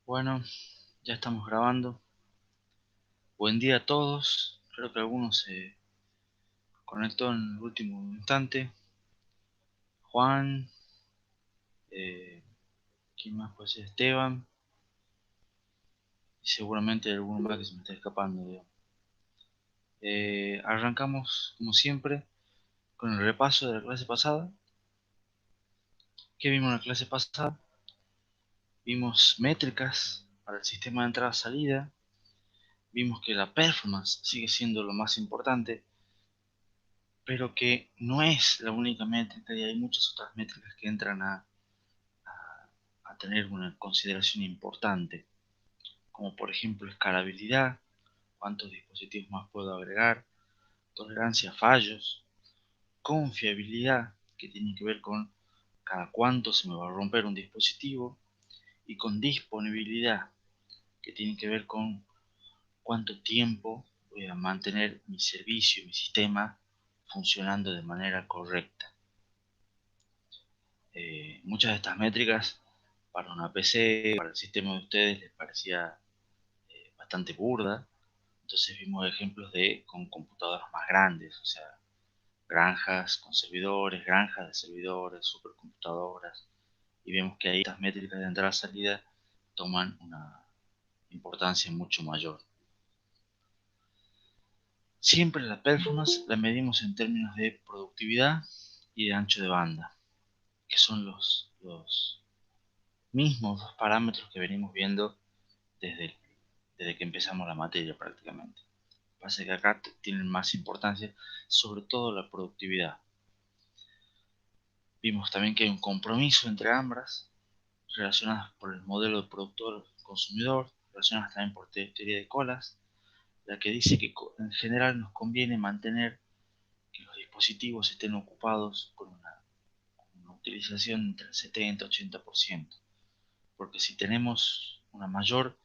Bueno, ya estamos grabando. Buen día a todos. Creo que algunos se conectó en el último instante. Juan, ¿quién más puede ser? Esteban. Y seguramente alguno más que se me está escapando, digamos. Arrancamos, como siempre, con el repaso de la clase pasada. ¿Qué vimos en la clase pasada? Vimos métricas para el sistema de entrada-salida. Vimos que la performance sigue siendo lo más importante, pero que no es la única métrica y hay muchas otras métricas que entran a tener una consideración importante, como por ejemplo escalabilidad, cuántos dispositivos más puedo agregar, tolerancia a fallos, confiabilidad, que tiene que ver con cada cuánto se me va a romper un dispositivo, y con disponibilidad, que tiene que ver con cuánto tiempo voy a mantener mi servicio, mi sistema funcionando de manera correcta. Muchas de estas métricas para una PC, para el sistema de ustedes les parecía bastante burda. Entonces vimos ejemplos con computadoras más grandes, o sea, granjas con servidores, granjas de servidores, supercomputadoras, y vemos que ahí estas métricas de entrada-salida toman una importancia mucho mayor. Siempre la performance la medimos en términos de productividad y de ancho de banda, que son los mismos dos parámetros que venimos viendo desde, desde que empezamos la materia prácticamente. Pasa que acá tienen más importancia, sobre todo la productividad. Vimos también que hay un compromiso entre ambas, relacionadas por el modelo de productor-consumidor, relacionadas también por teoría de colas, la que dice que en general nos conviene mantener que los dispositivos estén ocupados con una utilización entre el 70 y 80%, porque si tenemos una mayor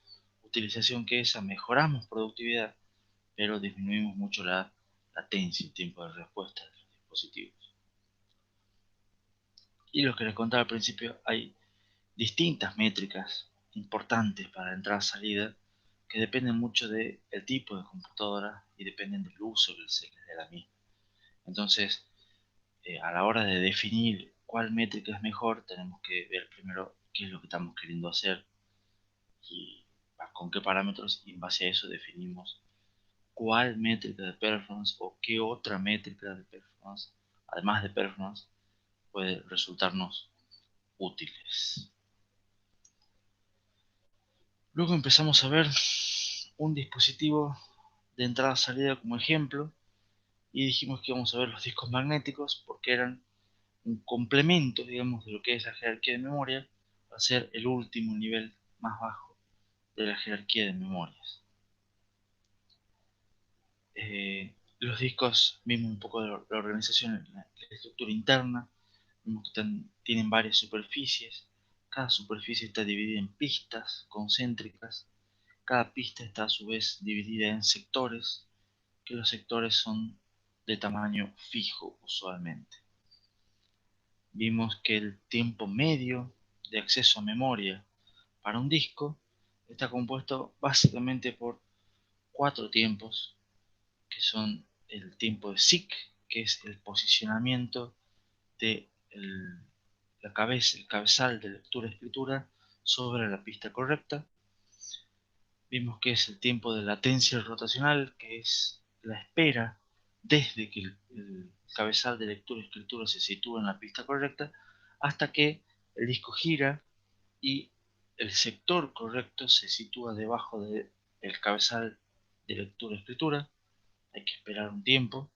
utilización que esa, mejoramos productividad, pero disminuimos mucho la latencia, el tiempo de respuesta de los dispositivos. Y lo que les contaba al principio, hay distintas métricas importantes para entrada-salida que dependen mucho del tipo de computadora y dependen del uso que se les dé a la misma. Entonces, a la hora de definir cuál métrica es mejor, tenemos que ver primero qué es lo que estamos queriendo hacer y con qué parámetros, y en base a eso definimos cuál métrica de performance o qué otra métrica de performance, además de performance, puede resultarnos útiles. Luego empezamos a ver un dispositivo de entrada-salida como ejemplo y dijimos que íbamos a ver los discos magnéticos porque eran un complemento, digamos, de lo que es la jerarquía de memoria, para ser el último nivel más bajo de la jerarquía de memorias. Los discos, vimos un poco de la organización, la estructura interna, vimos que tienen varias superficies, cada superficie está dividida en pistas concéntricas, cada pista está a su vez dividida en sectores, que los sectores son de tamaño fijo usualmente. Vimos que el tiempo medio de acceso a memoria para un disco está compuesto básicamente por cuatro tiempos, que son el tiempo de SIC, que es el posicionamiento de la cabeza, el cabezal de lectura-escritura sobre la pista correcta. Vimos que es el tiempo de latencia rotacional, que es la espera desde que el cabezal de lectura-escritura se sitúa en la pista correcta hasta que el disco gira y el sector correcto se sitúa debajo del cabezal de lectura-escritura. Hay que esperar un tiempo.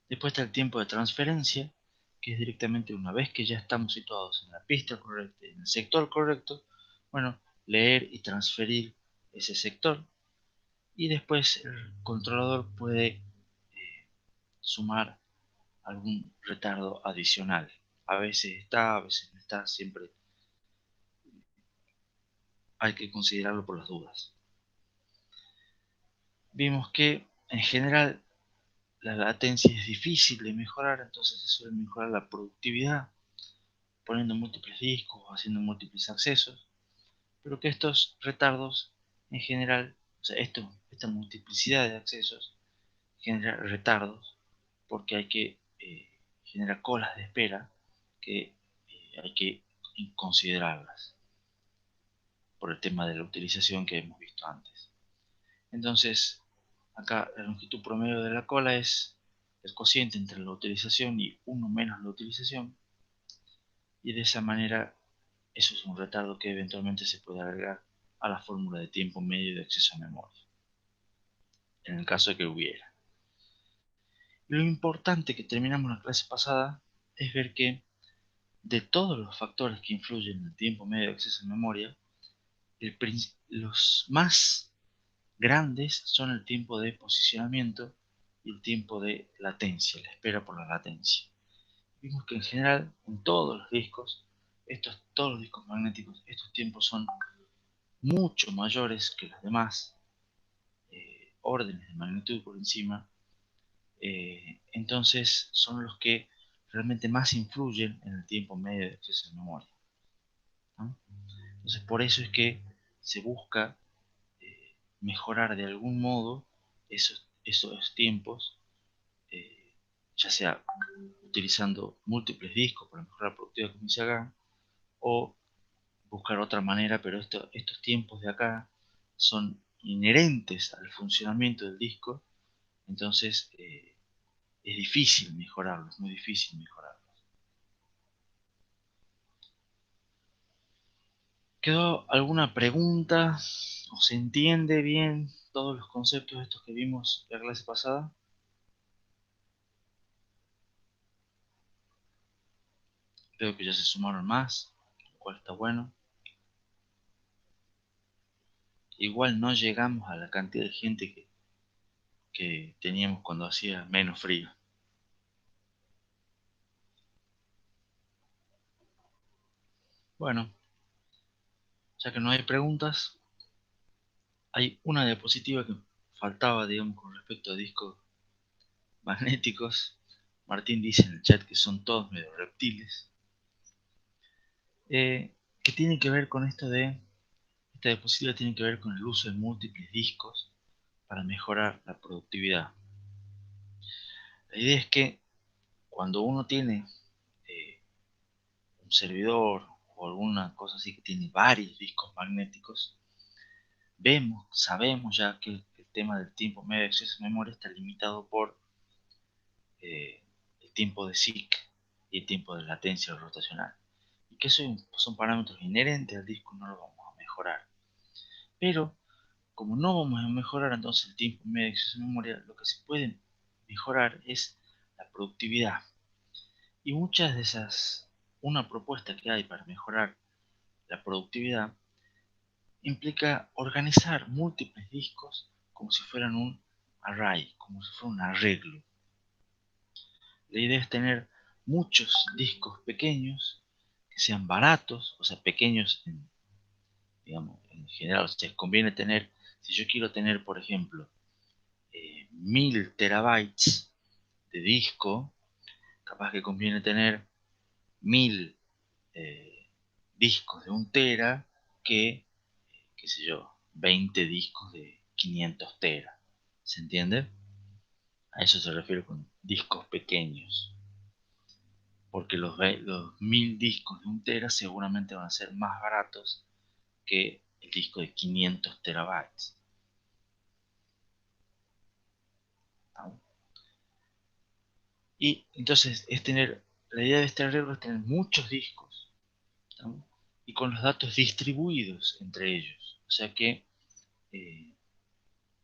Después está el tiempo de transferencia, que es directamente una vez que ya estamos situados en la pista correcta y en el sector correcto, bueno, leer y transferir ese sector. Y después el controlador puede sumar algún retardo adicional A veces está, a veces no está, siempre hay que considerarlo por las dudas. Vimos que en general la latencia es difícil de mejorar, entonces se suele mejorar la productividad poniendo múltiples discos o haciendo múltiples accesos, pero que estos retardos en general, o sea, esta multiplicidad de accesos genera retardos porque hay que generar colas de espera que hay que considerarlas por el tema de la utilización que hemos visto antes. Entonces, acá la longitud promedio de la cola es el cociente entre la utilización y 1 menos la utilización, y de esa manera eso es un retardo que eventualmente se puede agregar a la fórmula de tiempo medio de acceso a memoria, en el caso de que hubiera. Lo importante que terminamos la clase pasada es ver que de todos los factores que influyen en el tiempo medio de acceso a memoria, los más grandes son el tiempo de posicionamiento y el tiempo de latencia, la espera por la latencia. Vimos que en general en todos los discos, todos los discos magnéticos, estos tiempos son mucho mayores que los demás órdenes de magnitud por encima, entonces son los que realmente más influyen en el tiempo medio de acceso a memoria, ¿no? Entonces por eso es que se busca mejorar de algún modo esos tiempos, ya sea utilizando múltiples discos para mejorar la productividad como dice acá, o buscar otra manera, pero estos tiempos de acá son inherentes al funcionamiento del disco, entonces es difícil mejorarlos, muy difícil mejorarlos. ¿Quedó alguna pregunta? ¿O se entiende bien todos los conceptos estos que vimos la clase pasada? Veo que ya se sumaron más, lo cual está bueno. Igual no llegamos a la cantidad de gente que teníamos cuando hacía menos frío. Bueno, ya que no hay preguntas, hay una diapositiva que faltaba, digamos, con respecto a discos magnéticos. Martín dice en el chat que son todos medio reptiles. Que tiene que ver con esta diapositiva tiene que ver con el uso de múltiples discos para mejorar la productividad. La idea es que cuando uno tiene eh, un servidor o alguna cosa así que tiene varios discos magnéticos, sabemos ya que el tema del tiempo medio de acceso a memoria está limitado por el tiempo de SIC y el tiempo de latencia rotacional. Y que son parámetros inherentes al disco, no lo vamos a mejorar. Pero, como no vamos a mejorar entonces el tiempo medio de acceso a memoria, lo que se puede mejorar es la productividad. Y muchas de una propuesta que hay para mejorar la productividad implica organizar múltiples discos como si fueran un array, como si fuera un arreglo. La idea es tener muchos discos pequeños que sean baratos, o sea, pequeños digamos, en general. O sea, conviene tener, si yo quiero tener, por ejemplo, 1000 terabytes de disco, capaz que conviene tener 1000 discos de 1 tera que, qué sé yo, 20 discos de 500 tera. ¿Se entiende? A eso se refiere con discos pequeños. Porque los 1000 discos de 1 tera seguramente van a ser más baratos que el disco de 500 terabytes. ¿No? Y entonces la idea de este arreglo es tener muchos discos, ¿no? Y con los datos distribuidos entre ellos. O sea que eh,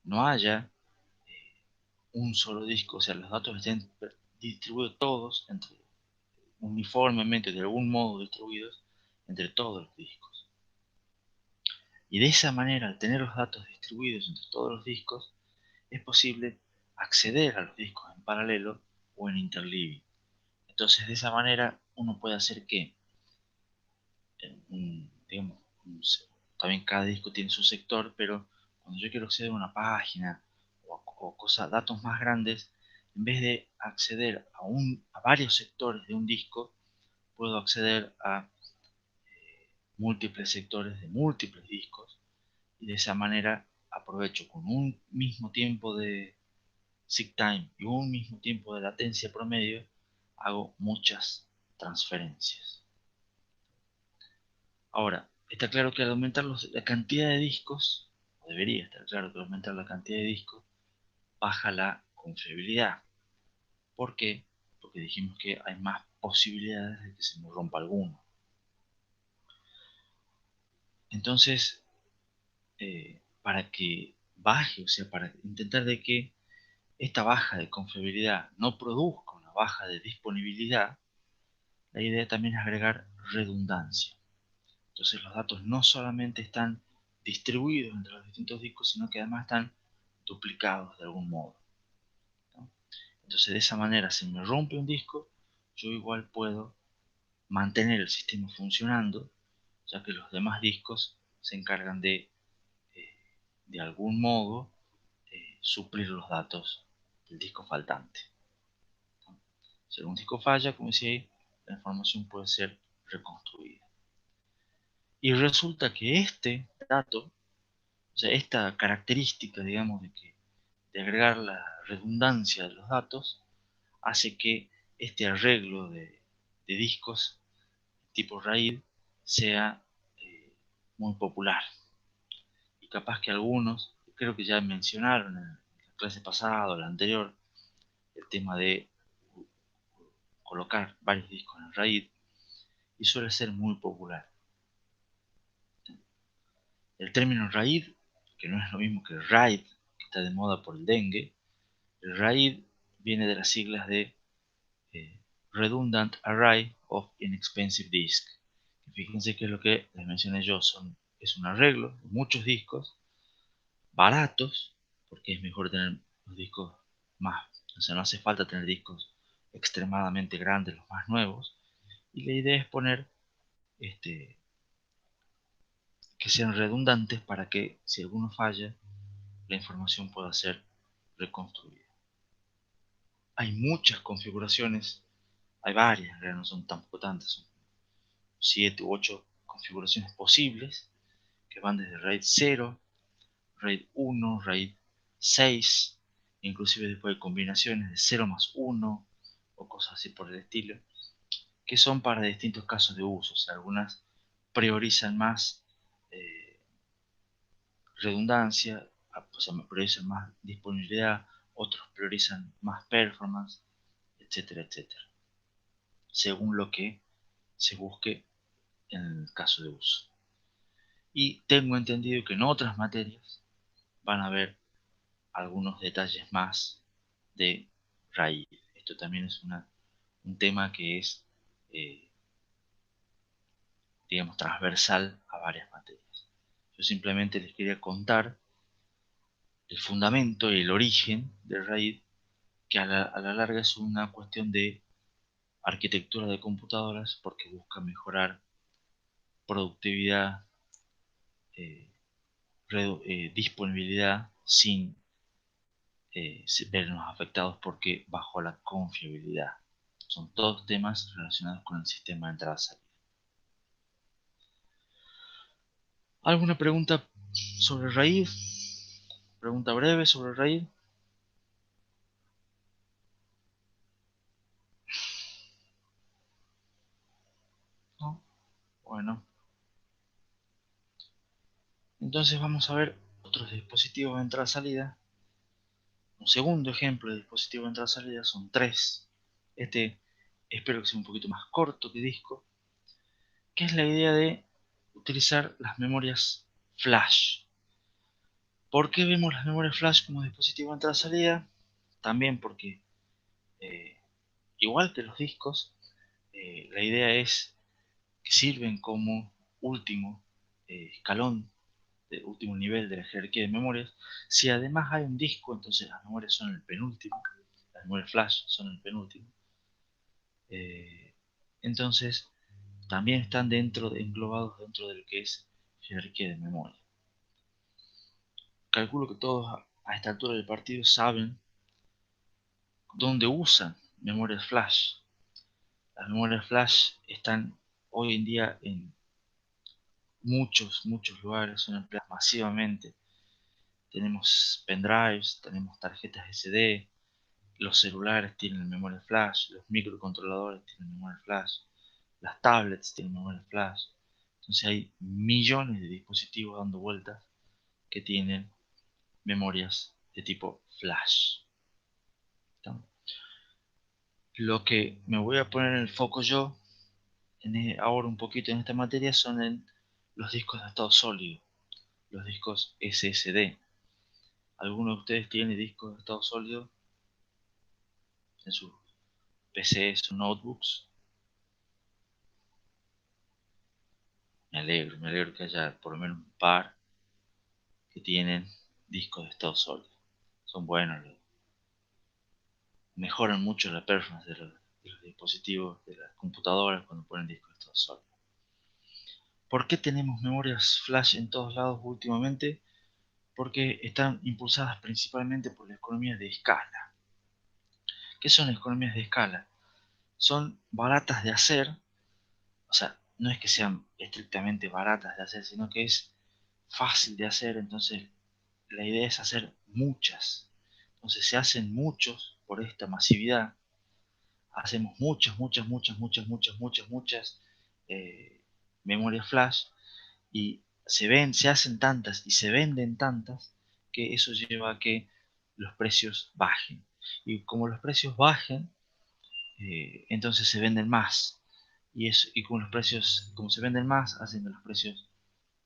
no haya un solo disco, o sea, los datos estén distribuidos todos uniformemente, de algún modo distribuidos entre todos los discos. Y de esa manera, al tener los datos distribuidos entre todos los discos, es posible acceder a los discos en paralelo o en interleaving. Entonces, de esa manera, uno puede hacer que, digamos, también cada disco tiene su sector, pero cuando yo quiero acceder a una página o cosas, datos más grandes, en vez de acceder a varios sectores de un disco, puedo acceder a múltiples sectores de múltiples discos y de esa manera aprovecho con un mismo tiempo de seek time y un mismo tiempo de latencia promedio, hago muchas transferencias. Ahora, está claro que al aumentar la cantidad de discos, o debería estar claro que al aumentar la cantidad de discos, baja la confiabilidad. ¿Por qué? Porque dijimos que hay más posibilidades de que se me rompa alguno. Entonces, para que baje, o sea, para intentar de que esta baja de confiabilidad no produzca una baja de disponibilidad, la idea también es agregar redundancia. Entonces los datos no solamente están distribuidos entre los distintos discos, sino que además están duplicados de algún modo, ¿no? Entonces de esa manera, si me rompe un disco, yo igual puedo mantener el sistema funcionando, ya que los demás discos se encargan de algún modo, suplir los datos del disco faltante, ¿no? Si algún disco falla, como decía ahí, la información puede ser reconstruida. Y resulta que este dato, o sea, esta característica, digamos, de agregar la redundancia de los datos, hace que este arreglo de discos tipo RAID sea muy popular. Y capaz que algunos, creo que ya mencionaron en la clase pasada o la anterior, el tema de colocar varios discos en RAID, y suele ser muy popular. El término RAID, que no es lo mismo que RAID, que está de moda por el dengue, el RAID viene de las siglas de Redundant Array of Inexpensive Disk. Fíjense que es lo que les mencioné yo, es un arreglo de muchos discos baratos, porque es mejor tener los discos más, o sea, no hace falta tener discos extremadamente grandes, los más nuevos, y la idea es poner que sean redundantes para que si alguno falla, la información pueda ser reconstruida. Hay muchas configuraciones, hay varias, no son tampoco tantas, son 7 u 8 configuraciones posibles que van desde RAID 0, RAID 1, RAID 6, inclusive después de combinaciones de 0 más 1 o cosas así por el estilo, que son para distintos casos de uso. O sea, algunas priorizan más redundancia, o sea, priorizan más disponibilidad, otros priorizan más performance, etcétera, etcétera, según lo que se busque en el caso de uso. Y tengo entendido que en otras materias van a haber algunos detalles más de RAID. Esto también es un tema que es, eh, digamos, transversal a varias materias. Yo simplemente les quería contar el fundamento y el origen del RAID, que a la larga es una cuestión de arquitectura de computadoras porque busca mejorar productividad, eh, disponibilidad sin vernos afectados porque bajo la confiabilidad. Son todos temas relacionados con el sistema de entrada-salida. ¿Alguna pregunta sobre RAID? ¿Pregunta breve sobre RAID? ¿No? Bueno, entonces vamos a ver otros dispositivos de entrada-salida. Un segundo ejemplo de dispositivo de entrada-salida son tres. Este espero que sea un poquito más corto que disco, que es la idea de utilizar las memorias flash. ¿Por qué vemos las memorias flash como dispositivo de entrada-salida? También porque, eh, igual que los discos, la idea es que sirven como último escalón, de último nivel de la jerarquía de memorias. Si además hay un disco, entonces las memorias son el penúltimo, las memorias flash son el penúltimo. Eh, Entonces, también están englobados dentro de lo que es jerarquía de memoria. Calculo que todos a esta altura del partido saben dónde usan memorias flash. Las memorias flash están hoy en día en muchos lugares, son empleadas masivamente. Tenemos pendrives, tenemos tarjetas SD, los celulares tienen memoria flash, los microcontroladores tienen memoria flash, las tablets tienen memoria flash. Entonces hay millones de dispositivos dando vueltas que tienen memorias de tipo flash. ¿Está? Lo que me voy a poner en el foco yo, ahora un poquito en esta materia, son en los discos de estado sólido, los discos SSD. ¿Alguno de ustedes tiene discos de estado sólido en sus PCs o notebooks? Me alegro que haya por lo menos un par que tienen discos de estado sólido. Son buenos, mejoran mucho la performance de los dispositivos, de las computadoras cuando ponen discos de estado sólido. ¿Por qué tenemos memorias flash en todos lados últimamente? Porque están impulsadas principalmente por las economías de escala. ¿Qué son economías de escala? Son baratas de hacer, o sea, no es que sean estrictamente baratas de hacer, sino que es fácil de hacer, entonces la idea es hacer muchas. Entonces se hacen muchos por esta masividad, hacemos muchas memorias flash y se hacen tantas y se venden tantas que eso lleva a que los precios bajen. Y como los precios bajen, entonces se venden más. Y con los precios, como se venden más, hacen que los precios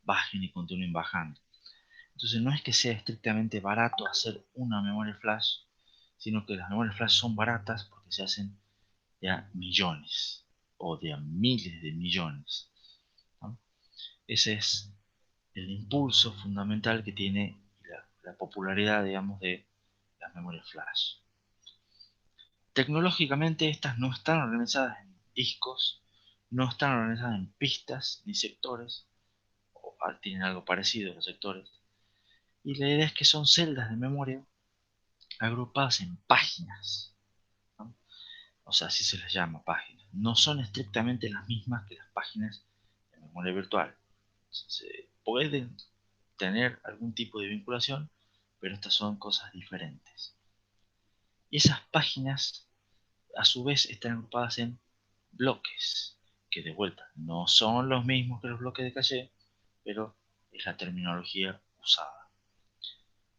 bajen y continúen bajando. Entonces no es que sea estrictamente barato hacer una memoria flash, sino que las memorias flash son baratas porque se hacen de a millones o de a miles de millones, ¿no? Ese es el impulso fundamental que tiene la popularidad, digamos, de las memorias flash. Tecnológicamente estas no están organizadas en discos, no están organizadas en pistas ni sectores, o tienen algo parecido a los sectores, y la idea es que son celdas de memoria agrupadas en páginas, ¿no? O sea, así se les llama páginas. No son estrictamente las mismas que las páginas de memoria virtual. Se pueden tener algún tipo de vinculación, pero estas son cosas diferentes. Y esas páginas, a su vez, están agrupadas en bloques, que de vuelta no son los mismos que los bloques de caché, pero es la terminología usada.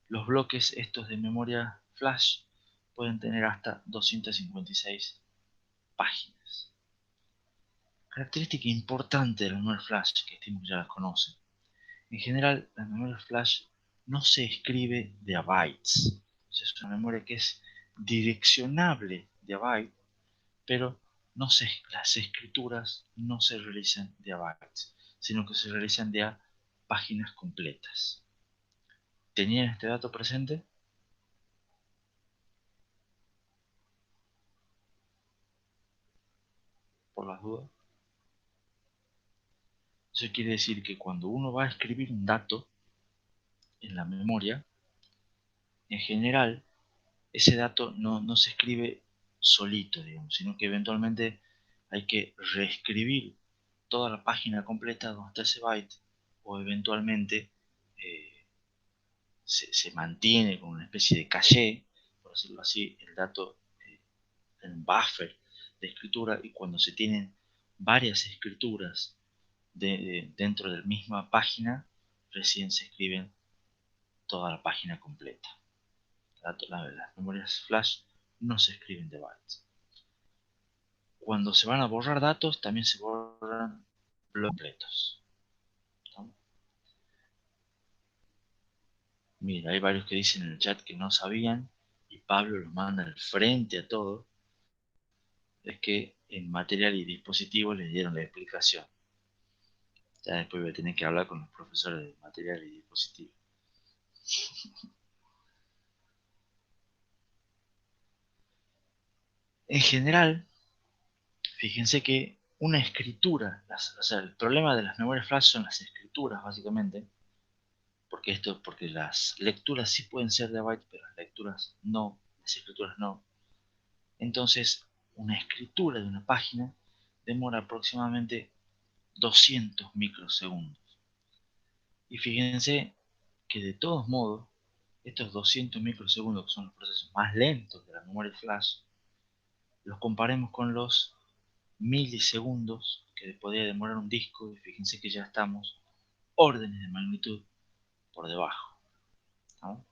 Los bloques estos de memoria flash pueden tener hasta 256 páginas. Característica importante de la memoria flash, que estimo que ya las conocen. En general, la memoria flash no se escribe de a bytes. O sea, es una memoria que es direccionable de a byte, pero las escrituras no se realizan de a bytes, sino que se realizan de a páginas completas. ¿Tenían este dato presente? Por las dudas. Eso quiere decir que cuando uno va a escribir un dato en la memoria, en general, ese dato no se escribe solito, digamos, sino que eventualmente hay que reescribir toda la página completa donde está ese byte, o eventualmente eh, se mantiene con una especie de caché, por decirlo así, el dato en un buffer de escritura, y cuando se tienen varias escrituras dentro de la misma página, recién se escriben toda la página completa. Las memorias flash no se escriben de bytes. Cuando se van a borrar datos, también se borran bloques completos, ¿no? Mira, hay varios que dicen en el chat que no sabían, y Pablo los manda al frente a todo. Es que en material y dispositivos les dieron la explicación. Ya después voy a tener que hablar con los profesores de material y dispositivos. En general, fíjense que una escritura, o sea, el problema de las memorias flash son las escrituras básicamente, porque las lecturas sí pueden ser de bytes, pero las lecturas no, las escrituras no. Entonces, una escritura de una página demora aproximadamente 200 microsegundos. Y fíjense que de todos modos, estos 200 microsegundos, que son los procesos más lentos de la memoria flash, los comparemos con los milisegundos que podría demorar un disco, y fíjense que ya estamos órdenes de magnitud por debajo, ¿no?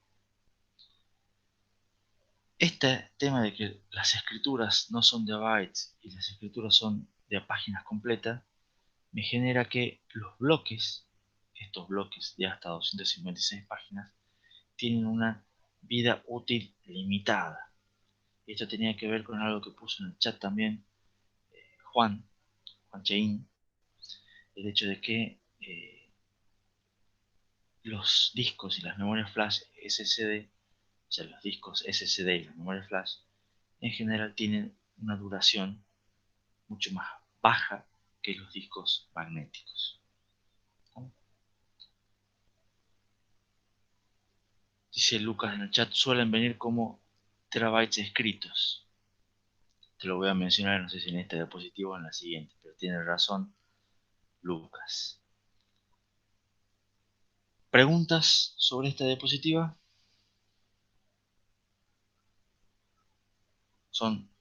Este tema de que las escrituras no son de bytes y las escrituras son de páginas completas, me genera que los bloques, estos bloques de hasta 256 páginas, tienen una vida útil limitada. Esto tenía que ver con algo que puso en el chat también Juan Cheín, el hecho de que los discos y las memorias flash SSD, o sea, los discos SSD y las memorias flash, en general tienen una duración mucho más baja que los discos magnéticos. Dice Lucas en el chat, suelen venir como terabytes escritos. Te lo voy a mencionar, no sé si en esta diapositiva o en la siguiente, pero tiene razón Lucas. ¿Preguntas sobre esta diapositiva?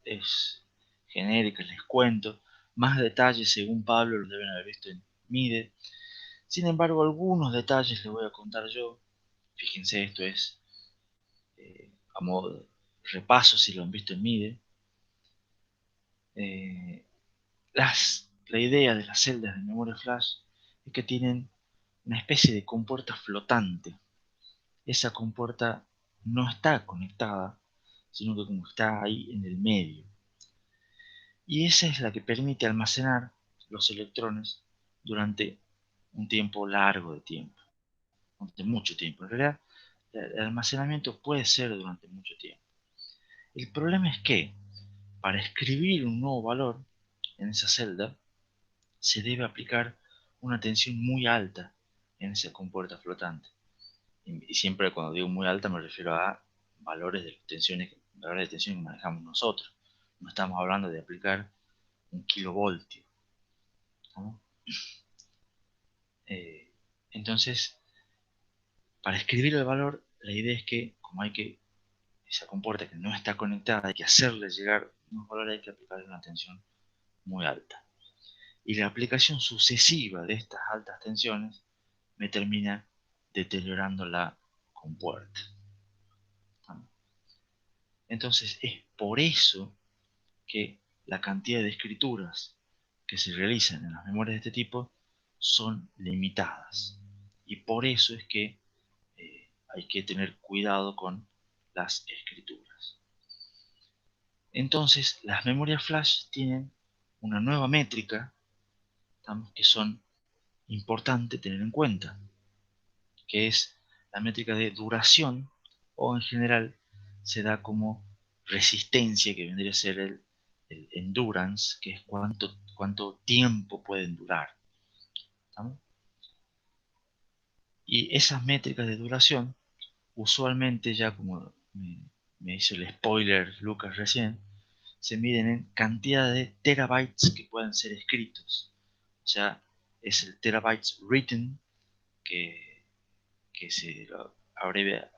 Es genérica, les cuento. Más detalles, según Pablo, los deben haber visto en MIDE. Sin embargo, algunos detalles les voy a contar yo. Fíjense, esto es a modo de repaso si lo han visto en MIDE. Eh, la idea de las celdas de memoria flash es que tienen una especie de compuerta flotante. Esa compuerta no está conectada, sino que como está ahí en el medio. Y esa es la que permite almacenar los electrones durante un tiempo largo de tiempo, durante mucho tiempo. En realidad, el almacenamiento puede ser durante mucho tiempo. El problema es que para escribir un nuevo valor en esa celda, se debe aplicar una tensión muy alta en esa compuerta flotante. Y siempre cuando digo muy alta me refiero a valores de tensión que manejamos nosotros. No estamos hablando de aplicar un kilovoltio, ¿no? Entonces, para escribir el valor, la idea es que, como esa compuerta que no está conectada, hay que hacerle llegar unos valores, hay que aplicarle una tensión muy alta. Y la aplicación sucesiva de estas altas tensiones me termina deteriorando la compuerta. Entonces, es por eso que la cantidad de escrituras que se realizan en las memorias de este tipo son limitadas. Y por eso es que hay que tener cuidado con las escrituras. Entonces, las memorias flash tienen una nueva métrica que son importante tener en cuenta, que es la métrica de duración, o en general se da como resistencia, que vendría a ser el endurance, que es cuánto tiempo pueden durar. ¿Estamos? Y esas métricas de duración, usualmente, ya como me hizo el spoiler Lucas recién, se miden en cantidad de terabytes que pueden ser escritos. O sea, es el terabytes written, que se abrevia,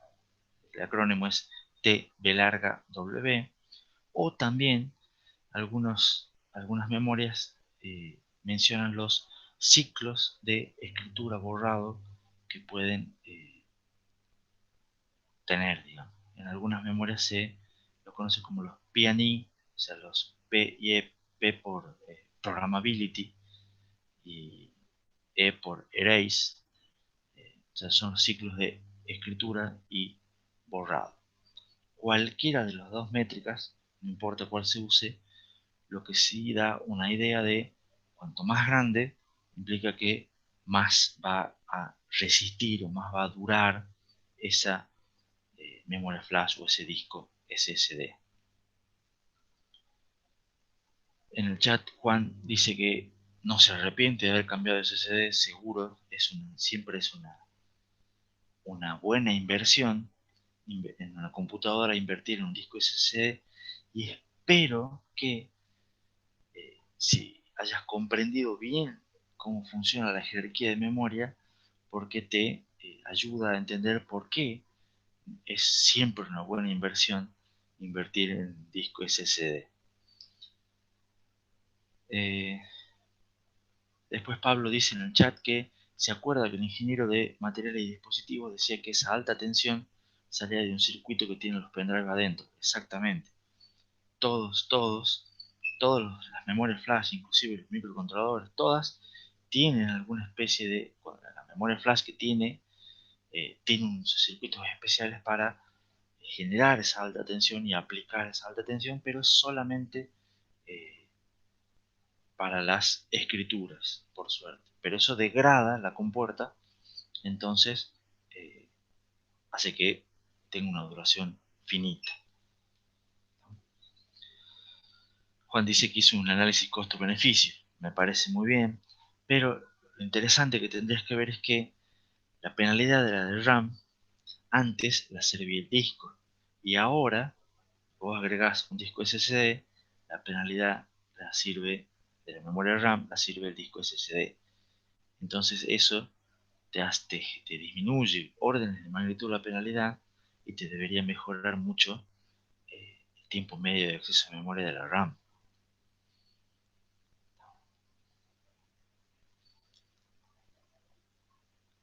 el acrónimo es TB larga W, o también algunas memorias mencionan los ciclos de escritura borrado que pueden tener, digamos. En algunas memorias se lo conoce como los P&E, o sea, los P y E, P por Programmability y E por Erase, o sea, son los ciclos de escritura y borrado. Cualquiera de las dos métricas, no importa cuál se use, lo que sí da una idea de cuanto más grande, implica que más va a resistir o más va a durar esa memoria flash o ese disco SSD. En el chat Juan dice que no se arrepiente de haber cambiado de SSD, seguro, siempre es una buena inversión en una computadora invertir en un disco SSD, y espero que si hayas comprendido bien cómo funciona la jerarquía de memoria, porque te ayuda a entender por qué es siempre una buena inversión invertir en disco SSD. Eh, Después Pablo dice en el chat que se acuerda que el ingeniero de materiales y dispositivos decía que esa alta tensión salía de un circuito que tiene los pendrives adentro. Exactamente. Todas las memorias flash, inclusive los microcontroladores, todas tienen alguna especie de... La memoria flash que tiene unos circuitos especiales para generar esa alta tensión y aplicar esa alta tensión, pero es solamente eh, para las escrituras, por suerte. Pero eso degrada la compuerta, entonces eh, hace que tenga una duración finita. Juan dice que hizo un análisis costo-beneficio. Me parece muy bien, pero lo interesante que tendrías que ver es que la penalidad de la del RAM antes la servía el disco, y ahora vos agregás un disco SSD, la penalidad la sirve de la memoria RAM, la sirve el disco SSD. Entonces eso te disminuye órdenes de magnitud la penalidad y te debería mejorar mucho el tiempo medio de acceso a memoria de la RAM.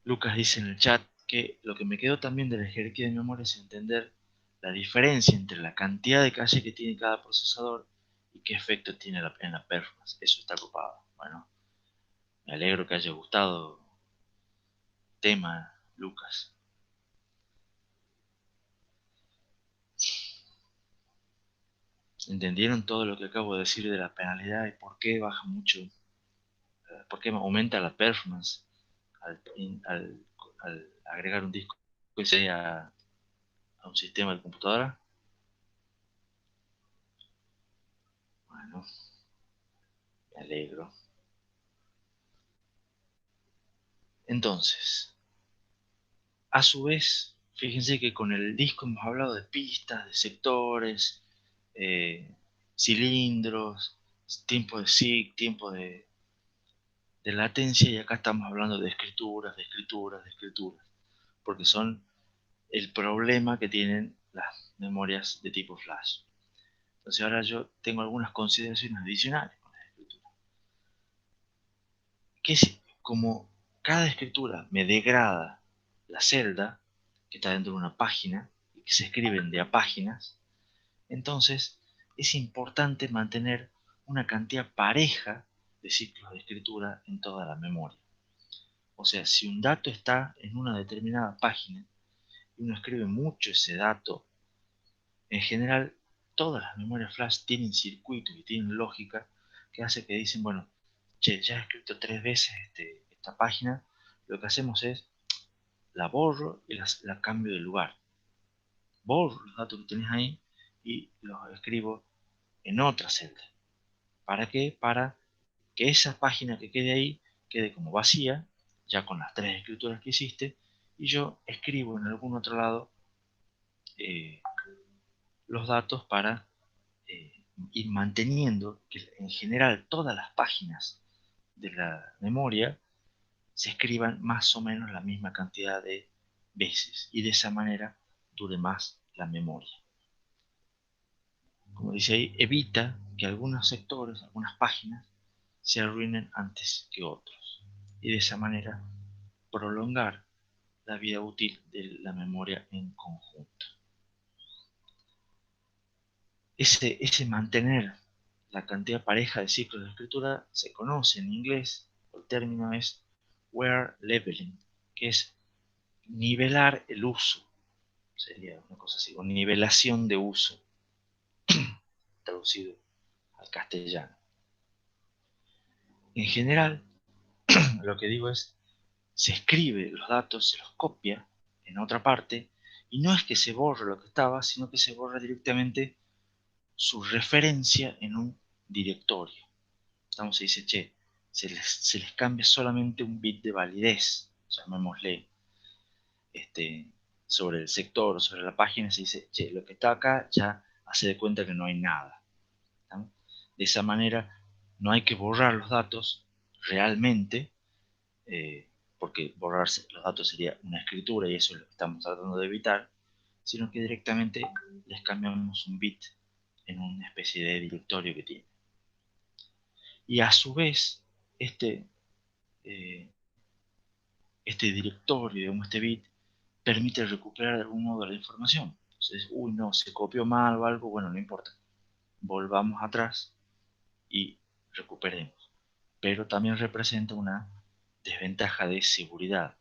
Lucas dice en el chat que lo que me quedó también de la jerarquía de memoria es entender la diferencia entre la cantidad de calle que tiene cada procesador y qué efecto tiene en la performance. Eso está ocupado. Bueno, me alegro que haya gustado el tema, Lucas. ¿Entendieron todo lo que acabo de decir de la penalidad y por qué baja mucho, por qué aumenta la performance al, al, al agregar un disco USB a un sistema de computadora? Bueno, me alegro. Entonces, a su vez, fíjense que con el disco hemos hablado de pistas, de sectores, eh, cilindros, tiempo de SIG, tiempo de latencia, y acá estamos hablando de escrituras, de escrituras, de escrituras, porque son el problema que tienen las memorias de tipo flash. Entonces ahora yo tengo algunas consideraciones adicionales con las escrituras. Que es como cada escritura me degrada la celda que está dentro de una página y que se escriben de a páginas, entonces es importante mantener una cantidad pareja de ciclos de escritura en toda la memoria. O sea, si un dato está en una determinada página y uno escribe mucho ese dato, en general todas las memorias flash tienen circuitos y tienen lógica que hace que dicen, bueno, che, ya he escrito 3 veces esta página, lo que hacemos es la borro y la cambio de lugar. Borro los datos que tenés ahí y los escribo en otra celda. ¿Para qué? Para que esa página que quede ahí quede como vacía, ya con las 3 escrituras que hiciste, y yo escribo en algún otro lado eh, los datos para eh, ir manteniendo que en general todas las páginas de la memoria se escriban más o menos la misma cantidad de veces, y de esa manera dure más la memoria. Como dice ahí, evita que algunos sectores, algunas páginas, se arruinen antes que otros, y de esa manera prolongar la vida útil de la memoria en conjunto. Ese mantener la cantidad pareja de ciclos de escritura se conoce en inglés, el término es wear leveling, que es nivelar el uso, sería una cosa así, o nivelación de uso, traducido al castellano. En general, lo que digo es, se escribe los datos, se los copia en otra parte, y no es que se borre lo que estaba, sino que se borra directamente su referencia en un directorio. Entonces se dice, che, se les cambia solamente un bit de validez, llamémosle, sobre el sector o sobre la página, se dice, che, lo que está acá ya hace de cuenta que no hay nada. ¿No? De esa manera no hay que borrar los datos realmente, porque borrar los datos sería una escritura y eso lo estamos tratando de evitar, sino que directamente les cambiamos un bit en una especie de directorio que tiene. Y a su vez, eh, este directorio, digamos, este bit, permite recuperar de algún modo la información. Entonces, uy, no, se copió mal o algo, bueno, no importa. Volvamos atrás y recuperemos. Pero también representa una desventaja de seguridad.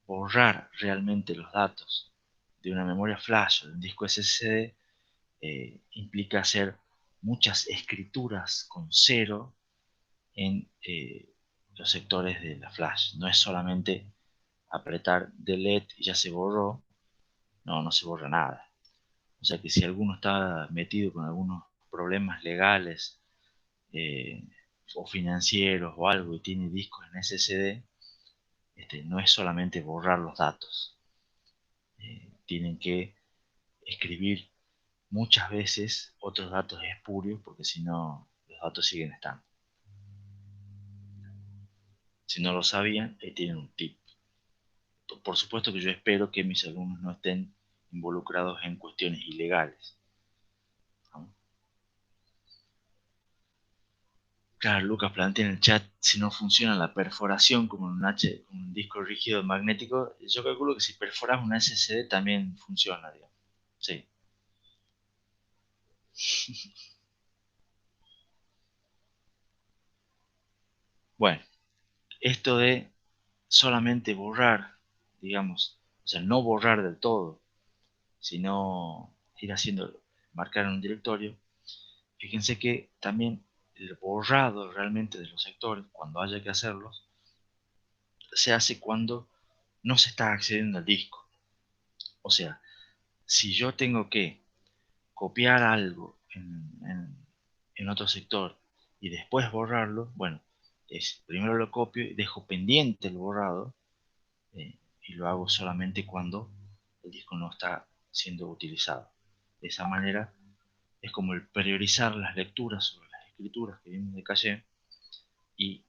Borrar realmente los datos de una memoria flash o de un disco SSD implica hacer muchas escrituras con cero en los sectores de la flash. No es solamente apretar delete y ya se borró. No, no se borra nada. O sea que si alguno está metido con algunos problemas legales eh, o financieros o algo y tiene discos en SSD, no es solamente borrar los datos. Tienen que escribir muchas veces otros datos espurios porque si no los datos siguen estando. Si no lo sabían, ahí tienen un tip. Por supuesto que yo espero que mis alumnos no estén involucrados en cuestiones ilegales, ¿no? Claro, Lucas plantea en el chat si no funciona la perforación como en un disco rígido magnético. Yo calculo que si perforas un SSD también funciona, digamos. Sí. Bueno, esto de solamente borrar, digamos, o sea, no borrar del todo, sino ir haciendo, marcar en un directorio. Fíjense que también el borrado realmente de los sectores, cuando haya que hacerlos, se hace cuando no se está accediendo al disco. O sea, si yo tengo que copiar algo en otro sector y después borrarlo, bueno, primero lo copio y dejo pendiente el borrado y lo hago solamente cuando el disco no está siendo utilizado. De esa manera es como el priorizar las lecturas sobre las escrituras que vimos de calle y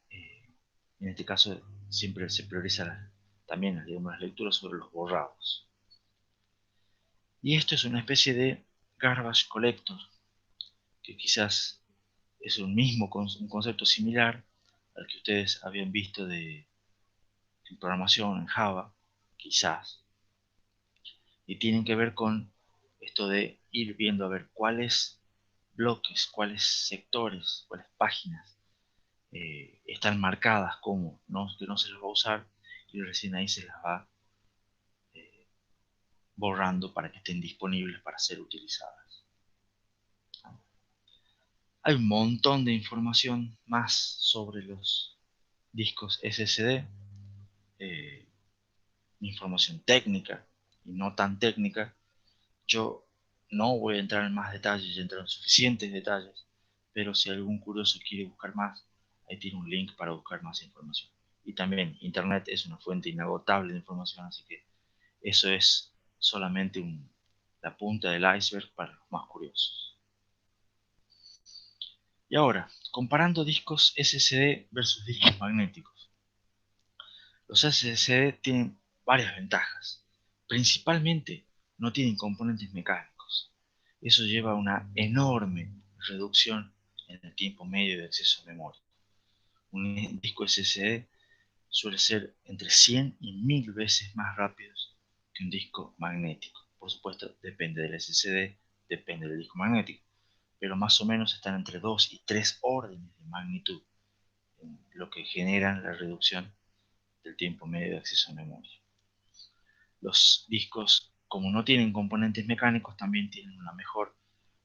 en este caso siempre se prioriza también, digamos, las lecturas sobre los borrados. Y esto es una especie de garbage collector, que quizás es un concepto similar al que ustedes habían visto en programación en Java, quizás, y tienen que ver con esto de ir viendo a ver cuáles bloques, cuáles sectores, cuáles páginas están marcadas como ¿no? que no se les va a usar y recién ahí se las va eh, borrando para que estén disponibles para ser utilizadas. Hay un montón de información más sobre los discos SSD, eh, información técnica y no tan técnica. Yo no voy a entrar en más detalles, ya entrar en suficientes detalles, pero si algún curioso quiere buscar más, ahí tiene un link para buscar más información. Y también Internet es una fuente inagotable de información, así que eso es solamente la punta del iceberg para los más curiosos. Y ahora, comparando discos SSD versus discos magnéticos. Los SSD tienen varias ventajas. Principalmente, no tienen componentes mecánicos. Eso lleva a una enorme reducción en el tiempo medio de acceso a memoria. Un disco SSD suele ser entre 100 y 1000 veces más rápido que un disco magnético. Por supuesto, depende del SSD, depende del disco magnético, pero más o menos están entre 2 y 3 órdenes de magnitud, en lo que generan la reducción del tiempo medio de acceso a memoria. Los discos, como no tienen componentes mecánicos, también tienen una mejor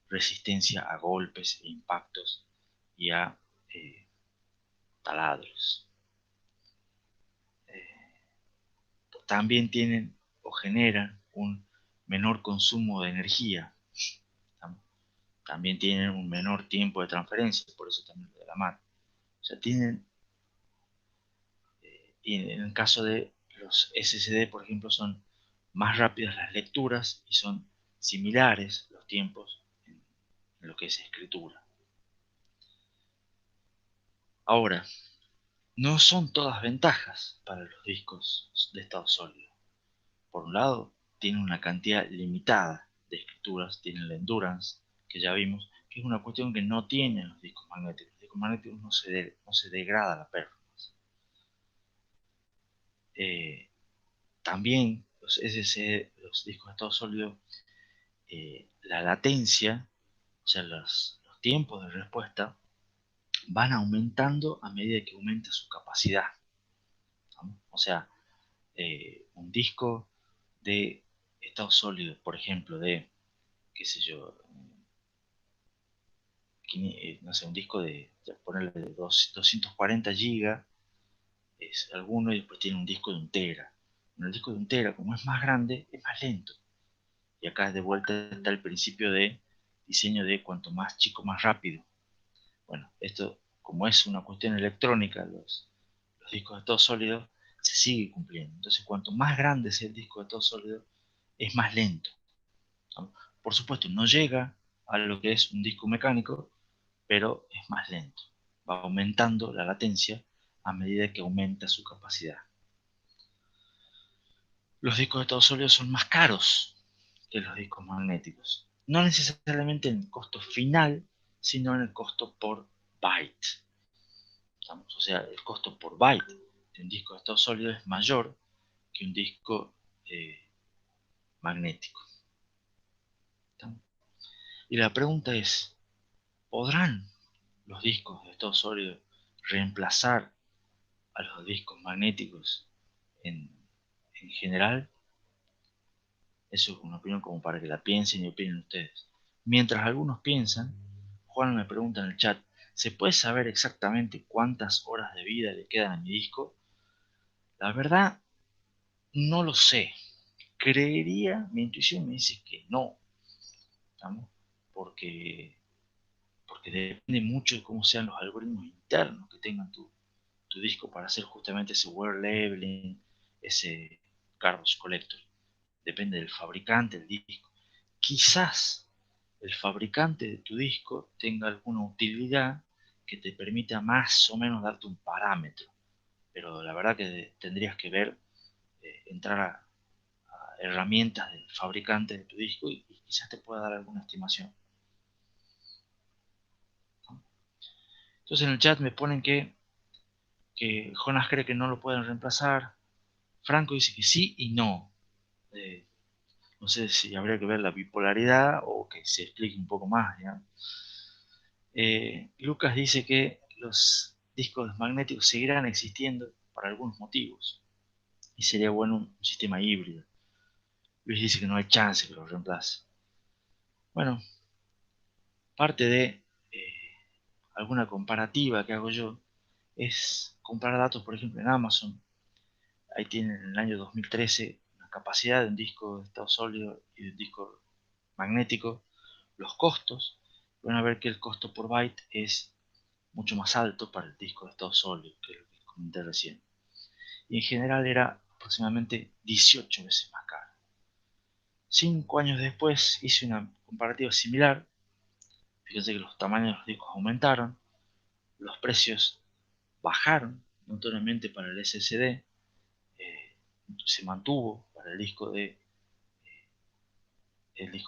resistencia a golpes e impactos y a taladros. También tienen o generan un menor consumo de energía. también tienen un menor tiempo de transferencia, por eso también lo de la mano. O sea, tienen, y en el caso de los SSD, por ejemplo, son más rápidas las lecturas y son similares los tiempos en lo que es escritura. Ahora, no son todas ventajas para los discos de estado sólido. Por un lado, tienen una cantidad limitada de escrituras, tienen la endurance, que ya vimos, que es una cuestión que no tienen los discos magnéticos. Los discos magnéticos no se degrada la performance. También los SSD, los discos de estado sólido, la latencia, o sea, los tiempos de respuesta, van aumentando a medida que aumenta su capacidad, ¿no? O sea, un disco de estado sólido, por ejemplo, de, qué sé yo, no sé, un disco de, ponerle de 240 gigas, es alguno, y después tiene un disco de 1 tera. Bueno, el disco de 1 tera, como es más grande, es más lento. Y acá de vuelta está el principio de diseño de cuanto más chico, más rápido. Bueno, esto, como es una cuestión electrónica, los discos de estado sólido, se sigue cumpliendo. Entonces, cuanto más grande sea el disco de estado sólido, es más lento, ¿no? Por supuesto, no llega a lo que es un disco mecánico, pero es más lento. Va aumentando la latencia a medida que aumenta su capacidad. Los discos de estado sólido son más caros que los discos magnéticos. No necesariamente en el costo final, sino en el costo por byte. O sea, el costo por byte de un disco de estado sólido es mayor que un disco eh, magnético. Y la pregunta es, ¿podrán los discos de estado sólido reemplazar a los discos magnéticos en general? Eso es una opinión como para que la piensen y opinen ustedes. Mientras algunos piensan, Juan me pregunta en el chat, ¿se puede saber exactamente cuántas horas de vida le quedan a mi disco? La verdad, no lo sé. Creería, mi intuición me dice que no, ¿estamos? Porque, porque depende mucho de cómo sean los algoritmos internos que tengan tu disco para hacer justamente ese wear labeling, ese garbage collector. Depende del fabricante del disco. Quizás el fabricante de tu disco tenga alguna utilidad que te permita más o menos darte un parámetro, pero la verdad que tendrías que ver, entrar a herramientas del fabricante de tu disco y quizás te pueda dar alguna estimación, ¿no? Entonces en el chat me ponen que Jonas cree que no lo pueden reemplazar, Franco dice que sí y no. Eh, no sé si habría que ver la bipolaridad o que se explique un poco más, ¿ya? Lucas dice que los discos magnéticos seguirán existiendo para algunos motivos y sería bueno un sistema híbrido. Luis dice que no hay chance que lo reemplace. Bueno, parte de alguna comparativa que hago yo es comparar datos, por ejemplo, en Amazon. Ahí tienen en el año 2013 la capacidad de un disco de estado sólido y de un disco magnético, los costos. Van a ver que el costo por byte es mucho más alto para el disco de estado sólido, que lo que comenté recién. Y en general era aproximadamente 18 veces más caro. 5 años después hice una comparativa similar. Fíjense que los tamaños de los discos aumentaron, los precios bajaron notoriamente para el SSD, se mantuvo para el disco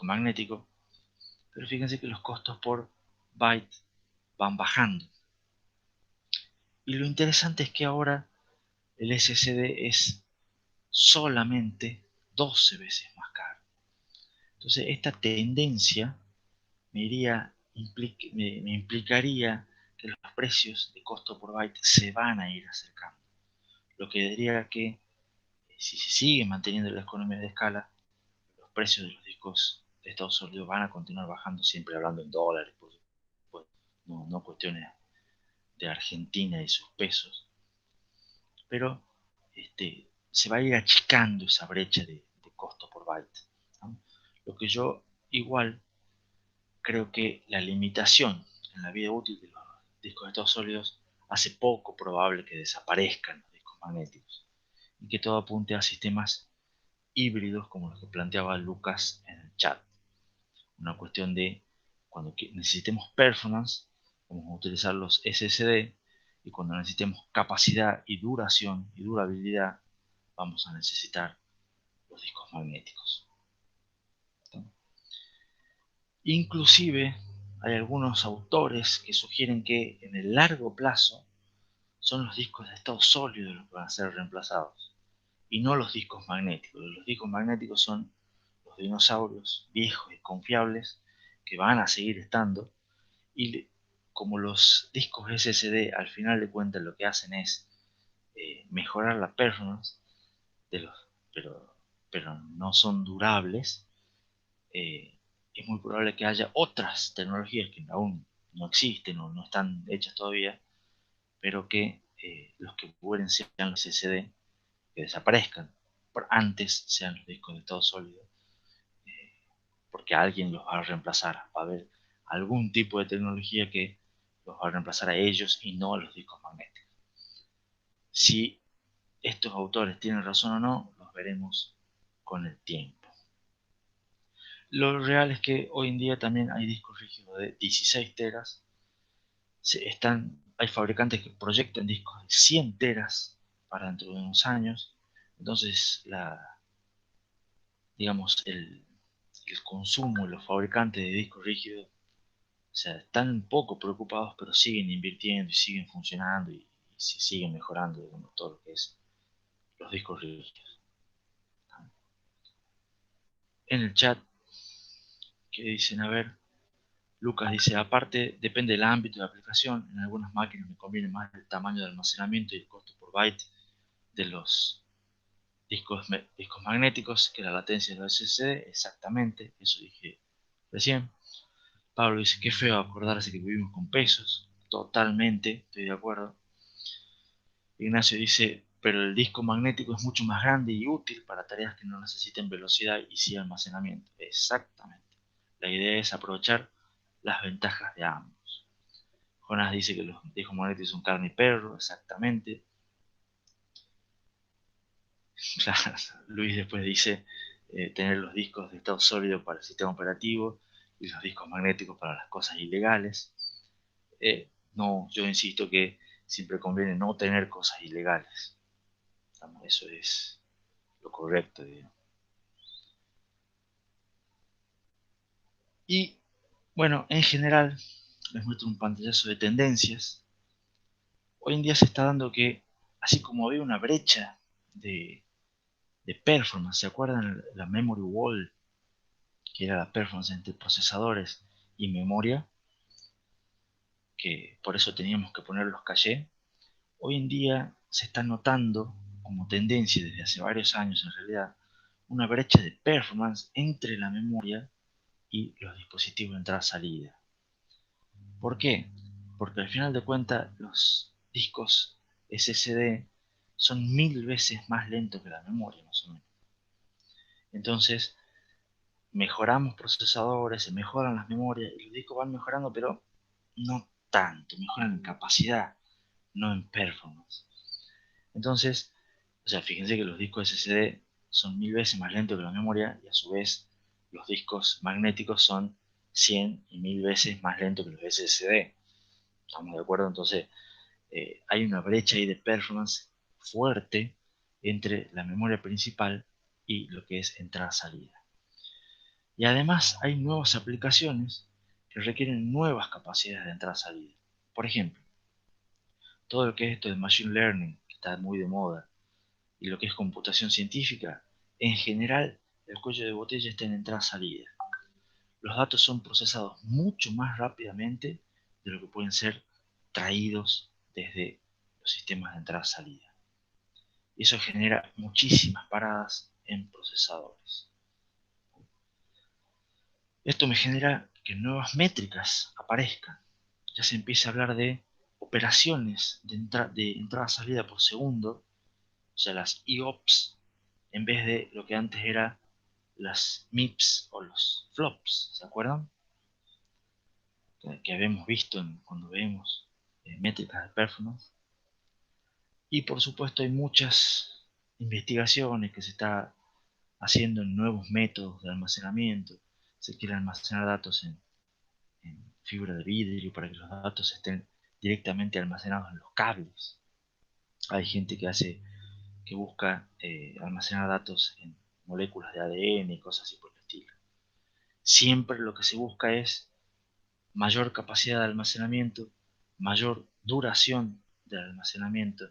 magnético, pero fíjense que los costos por byte van bajando. Y lo interesante es que ahora el SSD es solamente 12 veces más caro. Entonces esta tendencia me implicaría que los precios de costo por byte se van a ir acercando. Lo que diría que si se sigue manteniendo la economía de escala, los precios de los discos de Estados Unidos van a continuar bajando, siempre hablando en dólares, por supuesto, no cuestiones de Argentina y sus pesos, pero se va a ir achicando esa brecha de costo por byte, ¿no? Lo que yo igual creo que la limitación en la vida útil de los discos de estados sólidos hace poco probable que desaparezcan los discos magnéticos y que todo apunte a sistemas híbridos como los que planteaba Lucas en el chat. Una cuestión de cuando necesitemos performance, vamos a utilizar los SSD, y cuando necesitemos capacidad y duración y durabilidad, vamos a necesitar los discos magnéticos. Inclusive hay algunos autores que sugieren que en el largo plazo son los discos de estado sólido los que van a ser reemplazados y no los discos magnéticos. Los discos magnéticos son los dinosaurios viejos y confiables que van a seguir estando, y como los discos SSD al final de cuentas lo que hacen es mejorar la performance de los, pero no son durables, es muy probable que haya otras tecnologías que aún no existen o no están hechas todavía, pero que los que pueden sean los SSD, que desaparezcan, por antes sean los discos de estado sólido, eh, porque alguien los va a reemplazar. Va a haber algún tipo de tecnología que los va a reemplazar a ellos y no a los discos magnéticos. Si estos autores tienen razón o no, los veremos con el tiempo. Lo real es que hoy en día también hay discos rígidos de 16 teras. Hay fabricantes que proyectan discos de 100 teras para dentro de unos años. Entonces, digamos, el consumo de los fabricantes de discos rígidos, o sea, están un poco preocupados, pero siguen invirtiendo y siguen funcionando y siguen mejorando, digamos, todo lo que es los discos rígidos. En el chat, que dicen, a ver, Lucas dice, aparte, depende del ámbito de aplicación. En algunas máquinas me conviene más el tamaño de almacenamiento y el costo por byte de los discos magnéticos que la latencia de los SSD. Exactamente, eso dije recién. Pablo dice, qué feo acordarse que vivimos con pesos. Totalmente, estoy de acuerdo. Ignacio dice, pero el disco magnético es mucho más grande y útil para tareas que no necesiten velocidad y sí almacenamiento. Exactamente. La idea es aprovechar las ventajas de ambos. Jonas dice que los discos magnéticos son carne y perro. Exactamente. Luis después dice, tener los discos de estado sólido para el sistema operativo y los discos magnéticos para las cosas ilegales. No, yo insisto que siempre conviene no tener cosas ilegales. Eso es lo correcto, digamos. Y bueno, en general, les muestro un pantallazo de tendencias. Hoy en día se está dando que, así como había una brecha de performance, ¿se acuerdan? La memory wall, que era la performance entre procesadores y memoria, que por eso teníamos que poner los cachés. Hoy en día se está notando como tendencia desde hace varios años en realidad una brecha de performance entre la memoria y los dispositivos de entrada-salida. ¿Por qué? Porque al final de cuentas los discos SSD son 1000 veces más lentos que la memoria, más o menos. Entonces, mejoramos procesadores, se mejoran las memorias y los discos van mejorando, pero no tanto, mejoran en capacidad, no en performance. Entonces, o sea, fíjense que los discos SSD son 1000 veces más lentos que la memoria y a su vez los discos magnéticos son 100 y 1000 veces más lentos que los SSD. ¿Estamos de acuerdo? Entonces, hay una brecha ahí de performance fuerte entre la memoria principal y lo que es entrada-salida. Y además hay nuevas aplicaciones que requieren nuevas capacidades de entrada-salida. Por ejemplo, todo lo que es esto de Machine Learning, que está muy de moda, y lo que es computación científica, en general el cuello de botella está en entrada-salida. Los datos son procesados mucho más rápidamente de lo que pueden ser traídos desde los sistemas de entrada-salida. Y eso genera muchísimas paradas en procesadores. Esto me genera que nuevas métricas aparezcan. Ya se empieza a hablar de operaciones de entrada-salida por segundo, o sea, las IOPS, en vez de lo que antes era las MIPS o los FLOPS, ¿se acuerdan? que habíamos visto cuando vemos métricas de performance. Y por supuesto hay muchas investigaciones que se está haciendo en nuevos métodos de almacenamiento. Se quiere almacenar datos en fibra de vidrio para que los datos estén directamente almacenados en los cables. Hay gente que busca almacenar datos en moléculas de ADN y cosas así por el estilo. Siempre lo que se busca es mayor capacidad de almacenamiento, mayor duración del almacenamiento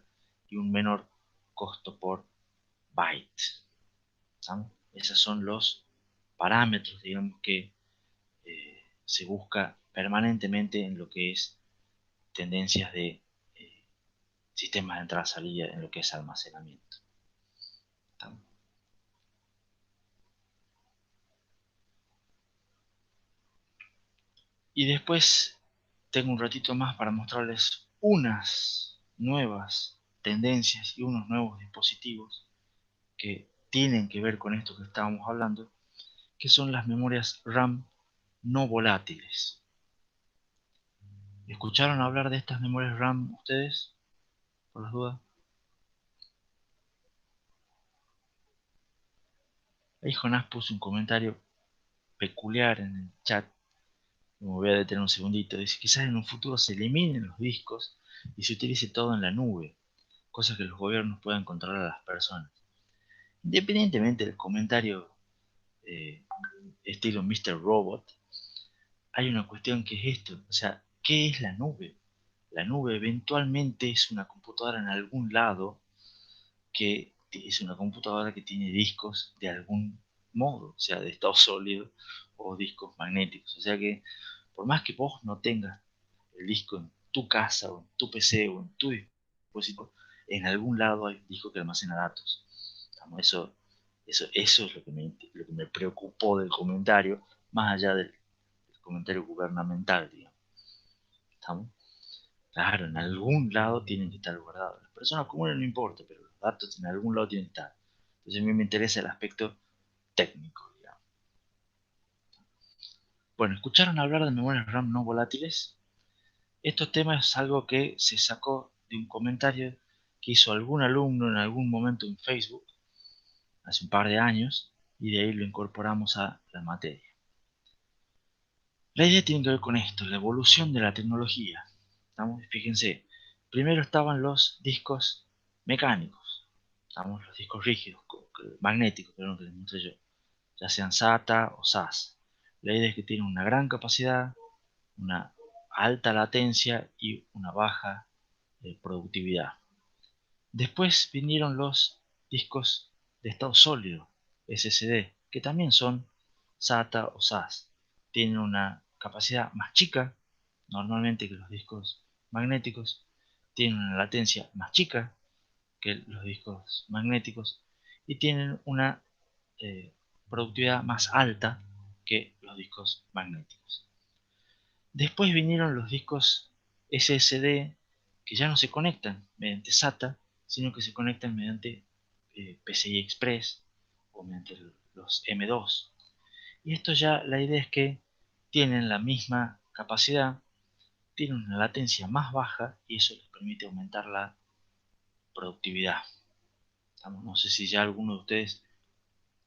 y un menor costo por byte. ¿Saben? Esos son los parámetros, digamos, que se busca permanentemente en lo que es tendencias de sistemas de entrada-salida, en lo que es almacenamiento. ¿Saben? Y después tengo un ratito más para mostrarles unas nuevas tendencias y unos nuevos dispositivos que tienen que ver con esto que estábamos hablando, que son las memorias RAM no volátiles. ¿Escucharon hablar de estas memorias RAM ustedes, por las dudas? Ahí Jonás puso un comentario peculiar en el chat. Me voy a detener un segundito. Dice, quizás en un futuro se eliminen los discos y se utilice todo en la nube, cosa que los gobiernos puedan controlar a las personas. Independientemente del comentario eh, estilo Mr. Robot, hay una cuestión que es esto. O sea, ¿qué es la nube? La nube eventualmente es una computadora en algún lado que es una computadora que tiene discos de algún modo, o sea, de estado sólido o discos magnéticos. O sea que por más que vos no tengas el disco en tu casa o en tu PC o en tu dispositivo, en algún lado hay un disco que almacena datos. Eso es lo que me preocupó del comentario, más allá del comentario gubernamental, digamos. ¿Estamos? Claro, en algún lado tienen que estar guardados. Las personas comunes no importa, pero los datos en algún lado tienen que estar. Entonces a mí me interesa el aspecto técnico, digamos. Bueno, ¿escucharon hablar de memorias RAM no volátiles? Estos temas es algo que se sacó de un comentario que hizo algún alumno en algún momento en Facebook, hace un par de años, y de ahí lo incorporamos a la materia. La idea tiene que ver con esto, la evolución de la tecnología. ¿Estamos? Fíjense, primero estaban los discos mecánicos, ¿estamos? Los discos rígidos, magnéticos, perdón, que les mostré yo, ya sean SATA o SAS. La idea es que tienen una gran capacidad, una alta latencia y una baja productividad. Después vinieron los discos de estado sólido, SSD, que también son SATA o SAS. Tienen una capacidad más chica, normalmente que los discos magnéticos. Tienen una latencia más chica que los discos magnéticos. Y tienen una productividad más alta que los discos magnéticos. Después vinieron los discos SSD que ya no se conectan mediante SATA, sino que se conectan mediante PCI Express o mediante los M2. Y esto ya la idea es que tienen la misma capacidad, tienen una latencia más baja y eso les permite aumentar la productividad. No sé si ya alguno de ustedes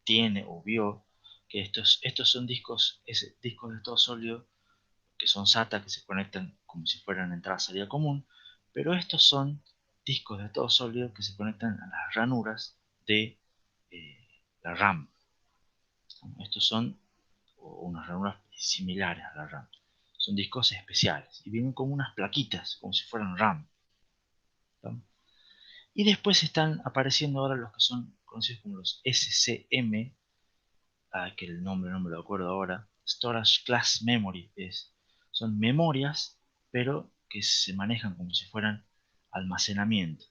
tiene o vio que estos son discos de estado sólido que son SATA que se conectan como si fueran entrada-salida común, pero estos son discos de estado sólido que se conectan a las ranuras de la RAM. Estos son unas ranuras similares a la RAM. Son discos especiales y vienen como unas plaquitas, como si fueran RAM. ¿No? Y después están apareciendo ahora los que son conocidos como los SCM, que el nombre no me lo acuerdo ahora, Storage Class Memory, son memorias, pero que se manejan como si fueran almacenamiento.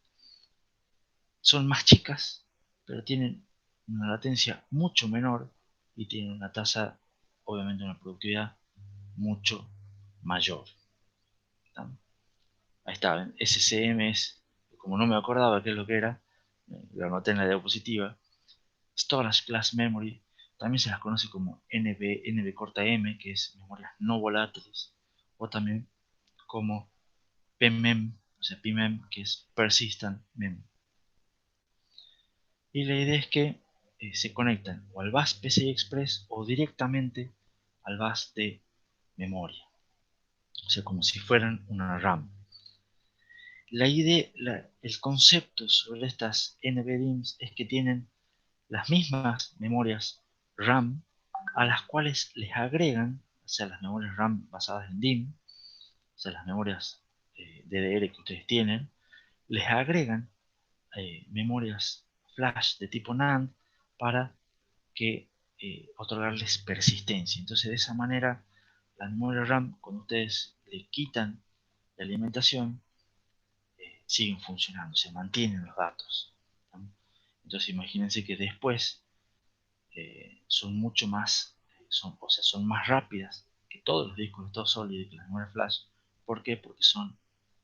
Son más chicas, pero tienen una latencia mucho menor y tienen una tasa, obviamente una productividad mucho mayor. ¿Está? Ahí está, SCM es, como no me acordaba qué es lo que era, lo anoté en la diapositiva. Storage Class Memory también se las conoce como NB corta M, que es memorias no volátiles, o también como PMEM, o sea, PMEM, que es Persistent Memory. Y la idea es que se conectan o al bus PCI Express o directamente al bus de memoria, o sea, como si fueran una RAM. La idea, el concepto sobre estas NVDIMMs es que tienen las mismas memorias RAM a las cuales les agregan, o sea, las memorias RAM basadas en DIMM, o sea, las memorias DDR que ustedes tienen, les agregan memorias flash de tipo NAND para que otorgarles persistencia. Entonces, de esa manera, la memoria RAM, cuando ustedes le quitan la alimentación, siguen funcionando, se mantienen los datos, ¿no? Entonces, imagínense que después son mucho más, o sea, son más rápidas que todos los discos de estado sólido y que las memorias flash. ¿Por qué? Porque son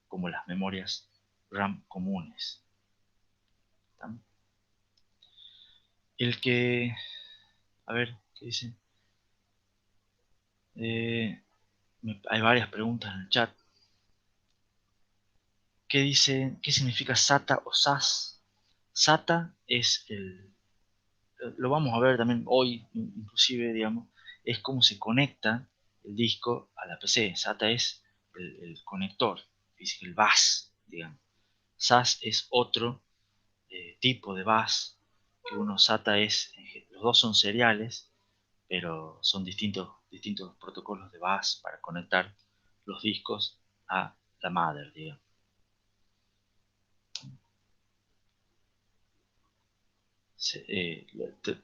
como las memorias RAM comunes, ¿no? El que, a ver, ¿qué dice? Eh, hay varias preguntas en el chat. ¿Qué dice? ¿Qué significa SATA o SAS? SATA es lo vamos a ver también hoy, inclusive, digamos, es cómo se conecta el disco a la PC. SATA es el conector, es el bus, digamos. SAS es otro tipo de bus, que uno SATA es, los dos son seriales, pero son distintos protocolos de bus para conectar los discos a la mother, digamos.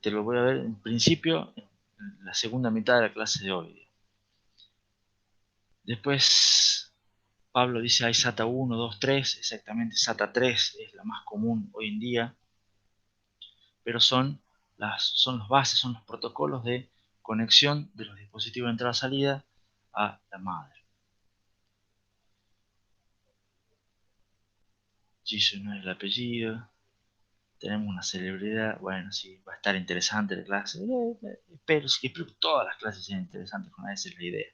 Te lo voy a ver en principio en la segunda mitad de la clase de hoy. Después Pablo dice hay SATA 1, 2, 3, exactamente SATA 3 es la más común hoy en día, pero son los bases, son los protocolos de conexión de los dispositivos de entrada-salida a la madre. Jisoo no es el apellido, tenemos una celebridad, bueno, sí, va a estar interesante la clase, espero que todas las clases sean interesantes, con esa es la idea.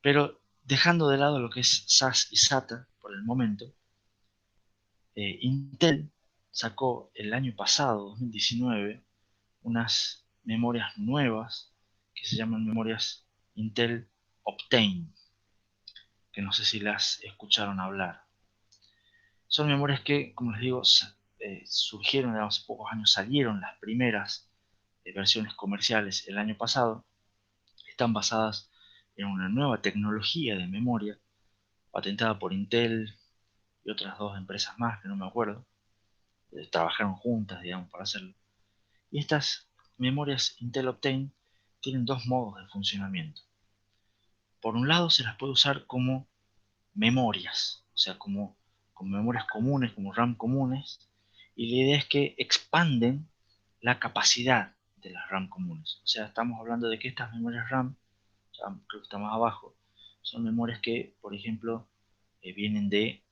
Pero dejando de lado lo que es SAS y SATA por el momento, Intel sacó el año pasado, 2019, unas memorias nuevas que se llaman memorias Intel Optane, que no sé si las escucharon hablar. Son memorias que, como les digo, surgieron hace pocos años, salieron las primeras versiones comerciales el año pasado. Están basadas en una nueva tecnología de memoria patentada por Intel y otras dos empresas más que no me acuerdo. Trabajaron juntas, digamos, para hacerlo. Y estas memorias Intel Optane tienen dos modos de funcionamiento. Por un lado, se las puede usar como memorias, o sea, como memorias comunes, como RAM comunes, y la idea es que expanden la capacidad de las RAM comunes. O sea, estamos hablando de que estas memorias RAM, ya creo que está más abajo, son memorias que, por ejemplo, vienen de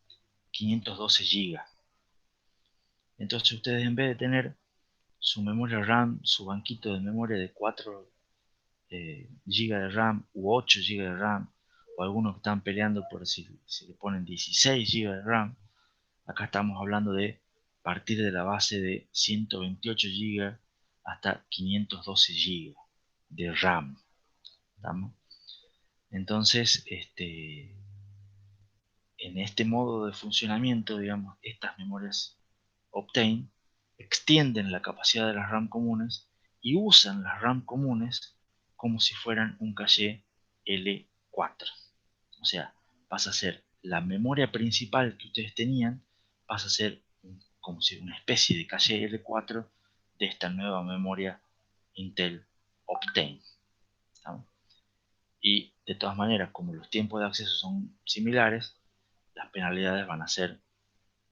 512 GB. Entonces ustedes, en vez de tener su memoria RAM, su banquito de memoria de 4 GB de RAM u 8 GB de RAM, o algunos que están peleando por si le ponen 16 GB de RAM, acá estamos hablando de partir de la base de 128 GB hasta 512 GB de RAM. ¿Estamos? Entonces, en este modo de funcionamiento, digamos, estas memorias Optane extienden la capacidad de las RAM comunes y usan las RAM comunes como si fueran un caché L4. O sea, pasa a ser la memoria principal que ustedes tenían, pasa a ser como si una especie de caché L4 de esta nueva memoria Intel Optane. ¿Estamos? Y de todas maneras, como los tiempos de acceso son similares, las penalidades van a ser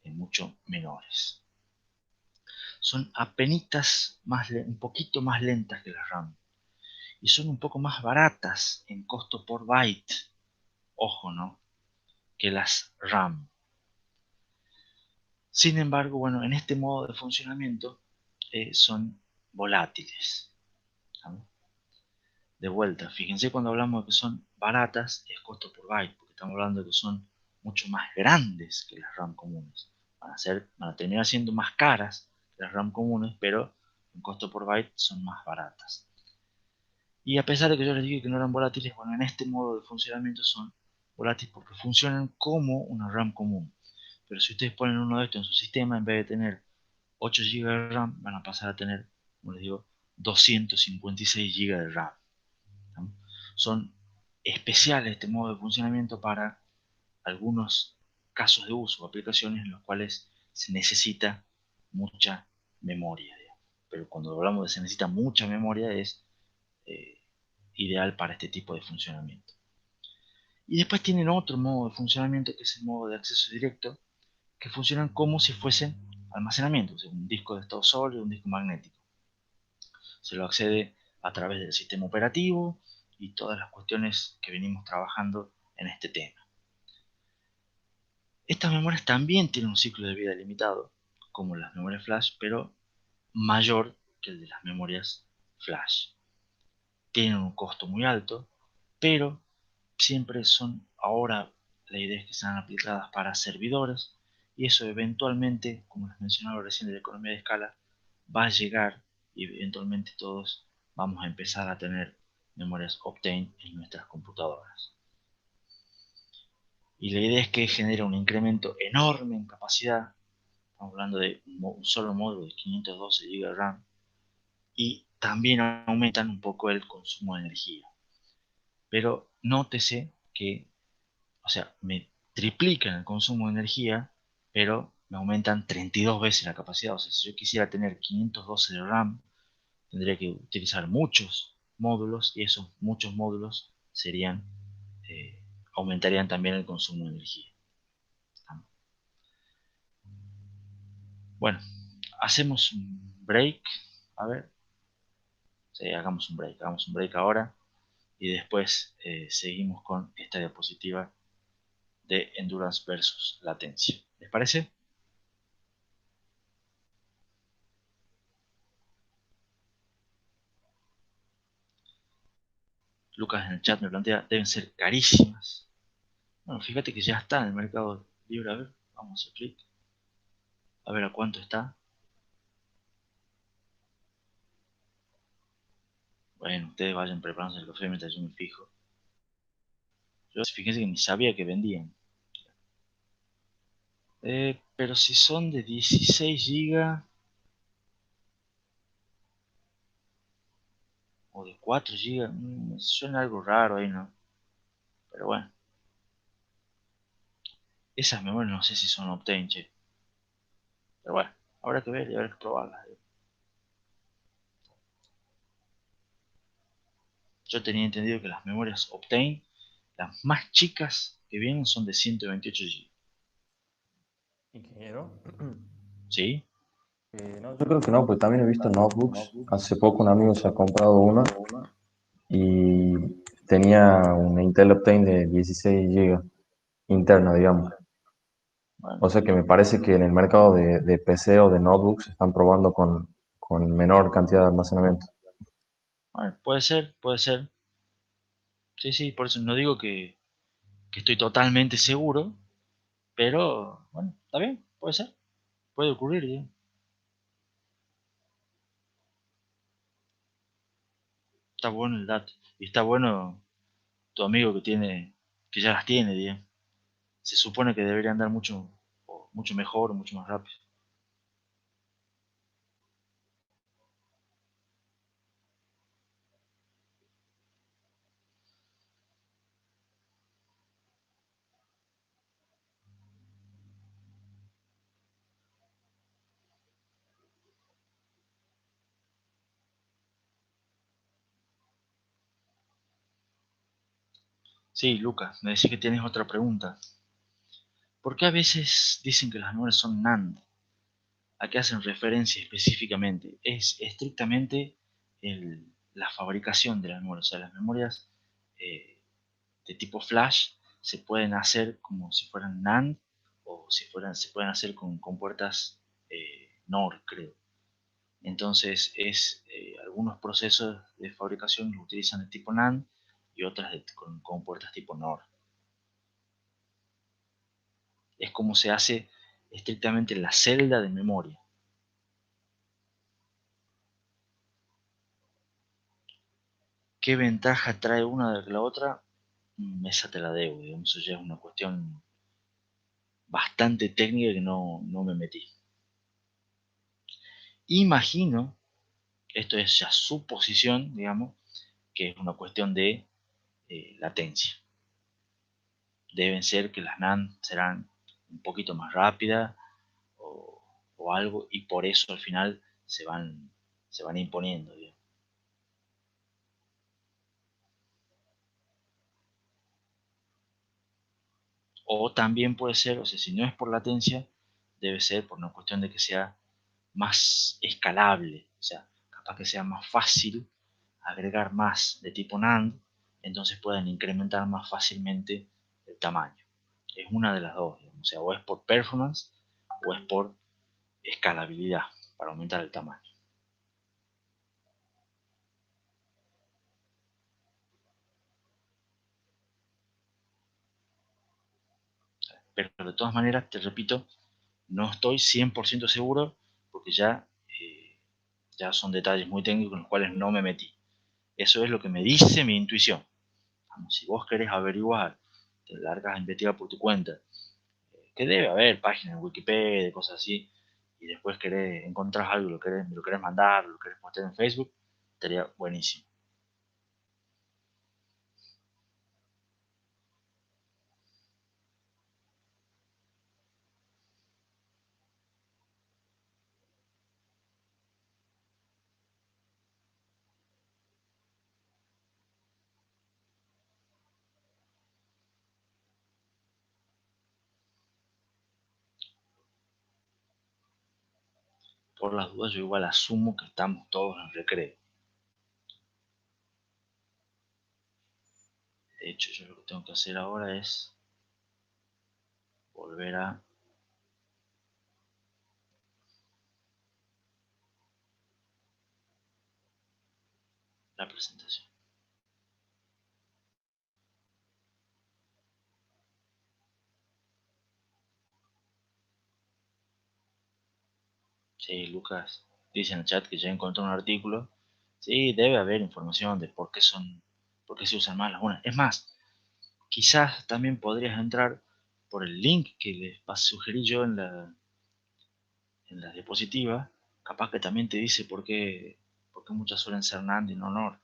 mucho menores. Son apenitas un poquito más lentas que las RAM y son un poco más baratas en costo por byte, ojo, ¿no?, que las RAM. Sin embargo, bueno, en este modo de funcionamiento son volátiles, ¿no? De vuelta, fíjense cuando hablamos de que son baratas, es costo por byte, porque estamos hablando de que son mucho más grandes que las RAM comunes. Van a terminar siendo más caras que las RAM comunes, pero en costo por byte son más baratas. Y a pesar de que yo les dije que no eran volátiles, bueno, en este modo de funcionamiento son volátiles porque funcionan como una RAM común. Pero si ustedes ponen uno de estos en su sistema, en vez de tener 8 GB de RAM, van a pasar a tener, como les digo, 256 GB de RAM. ¿No? Son especiales este modo de funcionamiento para algunos casos de uso o aplicaciones en los cuales se necesita mucha memoria. Digamos. Pero cuando hablamos de se necesita mucha memoria es eh, ideal para este tipo de funcionamiento. Y después tienen otro modo de funcionamiento que es el modo de acceso directo, que funcionan como si fuesen almacenamiento, o sea, un disco de estado sólido, un disco magnético. Se lo accede a través del sistema operativo y todas las cuestiones que venimos trabajando en este tema. Estas memorias también tienen un ciclo de vida limitado, como las memorias flash, pero mayor que el de las memorias flash. Tienen un costo muy alto, pero siempre son ahora la idea es que sean aplicadas para servidores y eso eventualmente, como les mencionaba recién de la economía de escala, va a llegar y eventualmente todos vamos a empezar a tener memorias Optane en nuestras computadoras. Y la idea es que genera un incremento enorme en capacidad, estamos hablando de un solo módulo de 512 GB de RAM, y también aumentan un poco el consumo de energía. Pero nótese que, o sea, me triplican el consumo de energía, pero me aumentan 32 veces la capacidad. O sea, si yo quisiera tener 512 de RAM, tendría que utilizar muchos módulos y esos muchos módulos serían, eh, aumentarían también el consumo de energía. Bueno, hacemos un break. A ver, sí, hagamos un break ahora y después seguimos con esta diapositiva de endurance versus latencia. ¿Les parece? Lucas en el chat me plantea, deben ser carísimas. Bueno, fíjate que ya está en el mercado libre. A ver, vamos a hacer clic. A ver a cuánto está. Bueno, ustedes vayan preparándose el café mientras yo me fijo. Yo fíjense que ni sabía que vendían. Pero si son de 16 GB o de 4 GB, suena algo raro ahí, ¿no? Pero bueno, esas memorias no sé si son Optane, che. Pero bueno, habrá que ver y habrá que probarlas. Yo tenía entendido que las memorias Optane, las más chicas que vienen son de 128 GB. Ingeniero. ¿Sí? No, yo creo que no, pues también he visto notebooks. Hace poco un amigo se ha comprado una y tenía una Intel Optane de 16 GB interna, digamos. Bueno, O sea que me parece que en el mercado de PC o de notebooks están probando con menor cantidad de almacenamiento. bueno, puede ser, puede ser. Sí, sí, por eso no digo que estoy totalmente seguro, pero bueno, está bien, puede ser, puede ocurrir, digamos. Está bueno el dato. Y está bueno tu amigo que ya las tiene, digamos. Se supone que debería andar mucho, mucho mejor o mucho más rápido. Sí, Lucas, me decís que tienes otra pregunta. ¿Por qué a veces dicen que las memorias son NAND? ¿A qué hacen referencia específicamente? Es estrictamente la fabricación de las memorias. O sea, las memorias eh, de tipo flash se pueden hacer como si fueran NAND o si fueran, se pueden hacer con puertas NOR, creo. Entonces algunos procesos de fabricación los utilizan de tipo NAND y otras con puertas tipo NOR. Es como se hace estrictamente la celda de memoria. ¿Qué ventaja trae una de la otra? Esa te la debo, digamos, eso ya es una cuestión bastante técnica que no me metí. Imagino, esto es ya suposición, digamos, que es una cuestión de latencia. Deben ser que las NAND serán un poquito más rápidas o, o algo, y por eso al final se van imponiendo, digamos. O también puede ser, o sea, si no es por latencia, debe ser por una cuestión de que sea más escalable, o sea, capaz que sea más fácil agregar más de tipo NAND, entonces pueden incrementar más fácilmente el tamaño. Es una de las dos, digamos, o sea, o es por performance o es por escalabilidad para aumentar el tamaño. Pero de todas maneras, te repito, no estoy 100% seguro porque ya son detalles muy técnicos con los cuales no me metí. Eso es lo que me dice mi intuición. Si vos querés averiguar, te largas a investigar por tu cuenta, que debe haber páginas en Wikipedia, cosas así, y después querés, encontrás algo, me lo querés mandar, lo querés postear en Facebook, estaría buenísimo. Por las dudas, yo igual asumo que estamos todos en recreo. De hecho, yo lo que tengo que hacer ahora es volver a la presentación. Sí, Lucas dice en el chat que ya encontró un artículo. Sí, debe haber información de por qué se usan más las unas. Es más, quizás también podrías entrar por el link que les sugerí yo en la diapositiva. Capaz que también te dice por qué muchas suelen ser NAND y no NOR.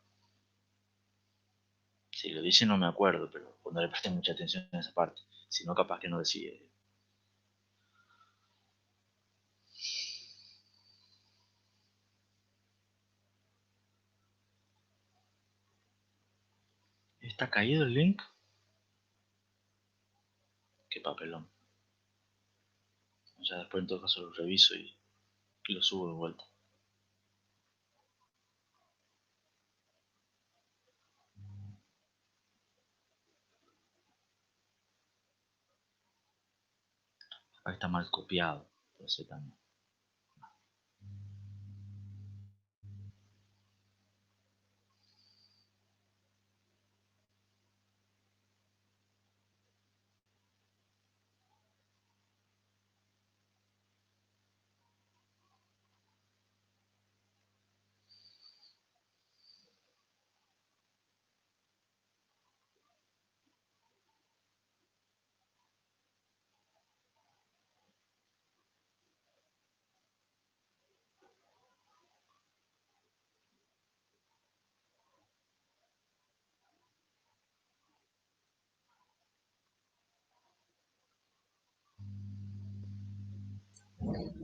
Si lo dice no me acuerdo, pero cuando le presté mucha atención a esa parte. Si no, capaz que no decide. ¿Está caído el link? Qué papelón. O sea, después en todo caso lo reviso y lo subo de vuelta. Ahí está mal copiado. Puede ser también.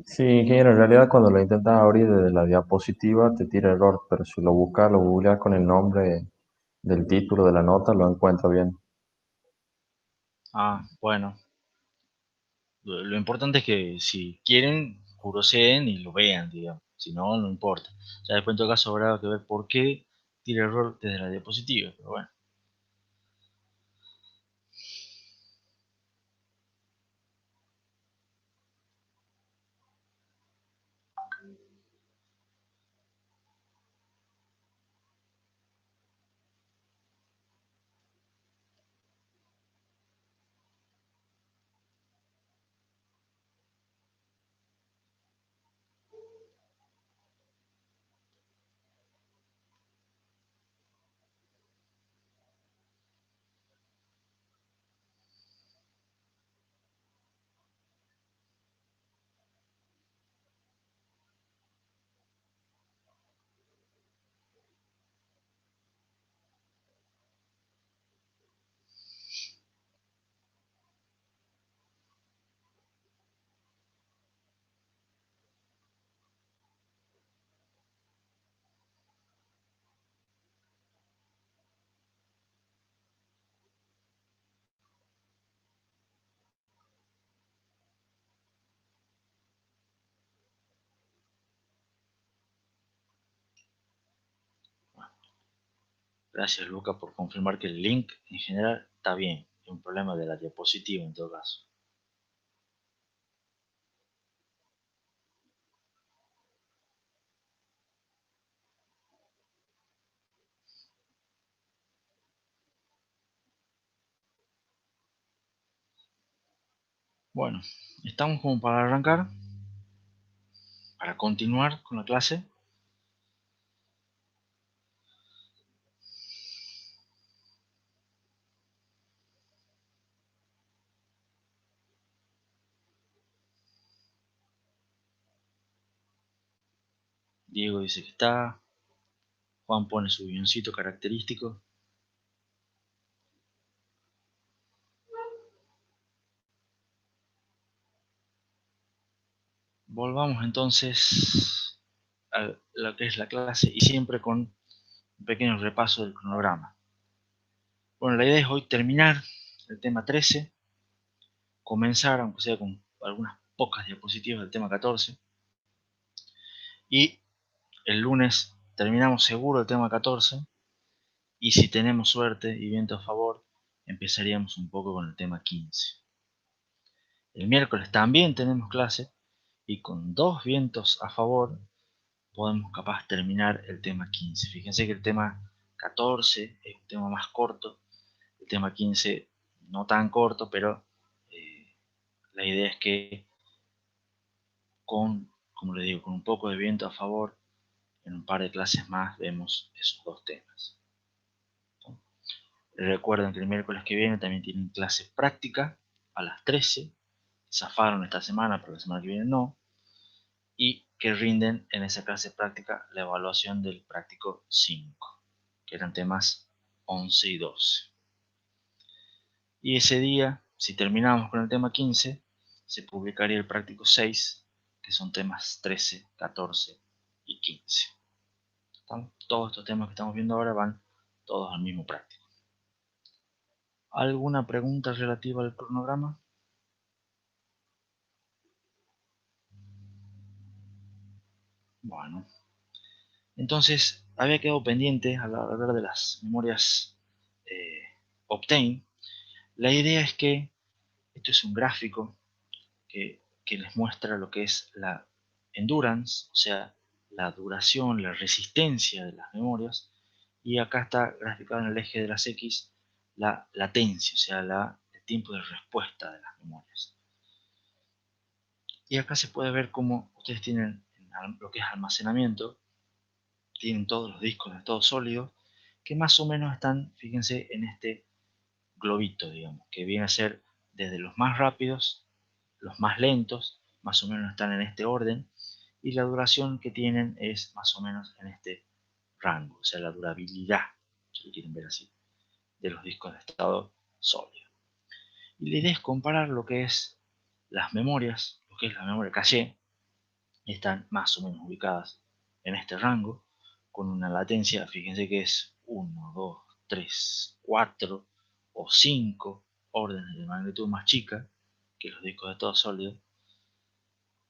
Sí, ingeniero, en realidad cuando lo intentas abrir desde la diapositiva te tira error, pero si lo buscas, lo googleas con el nombre del título de la nota, lo encuentra bien. Ah, bueno. Lo importante es que si quieren, curoseen y lo vean, digamos. Si no, no importa. Ya después en todo caso habrá que ver por qué tira error desde la diapositiva. Pero bueno. Gracias, Luca, por confirmar que el link en general está bien. Es un problema de la diapositiva en todo caso. Bueno, estamos como para arrancar, para continuar con la clase. Diego dice que está. Juan pone su guioncito característico. Volvamos entonces a lo que es la clase y siempre con un pequeño repaso del cronograma. Bueno, la idea es hoy terminar el tema 13, comenzar, aunque sea con algunas pocas diapositivas del tema 14, y el lunes terminamos seguro el tema 14, y si tenemos suerte y viento a favor, empezaríamos un poco con el tema 15. El miércoles también tenemos clase, y con 2 vientos a favor podemos capaz terminar el tema 15. Fíjense que el tema 14 es un tema más corto, el tema 15 no tan corto, pero la idea es que como les digo, con un poco de viento a favor, en un par de clases más vemos esos 2 temas. Recuerden que el miércoles que viene también tienen clase práctica a las 13. Zafaron esta semana, pero la semana que viene no. Y que rinden en esa clase práctica la evaluación del práctico 5, que eran temas 11 y 12. Y ese día, si terminamos con el tema 15, se publicaría el práctico 6, que son temas 13, 14 y 15. Todos estos temas que estamos viendo ahora van todos al mismo práctico. ¿Alguna pregunta relativa al cronograma? Bueno, entonces había quedado pendiente al hablar de las memorias Optane. La idea es que esto es un gráfico que les muestra lo que es la endurance, o sea, la duración, la resistencia de las memorias, y acá está graficado en el eje de las X la latencia, o sea, el tiempo de respuesta de las memorias. Y acá se puede ver cómo ustedes tienen lo que es almacenamiento, tienen todos los discos de estado sólido, que más o menos están, fíjense, en este globito, digamos, que viene a ser desde los más rápidos, los más lentos, más o menos están en este orden, y la duración que tienen es más o menos en este rango, o sea, la durabilidad, si lo quieren ver así, de los discos de estado sólido. Y la idea es comparar lo que es las memorias, lo que es la memoria caché, están más o menos ubicadas en este rango, con una latencia, fíjense que es 1, 2, 3, 4 o 5 órdenes de magnitud más chica que los discos de estado sólido,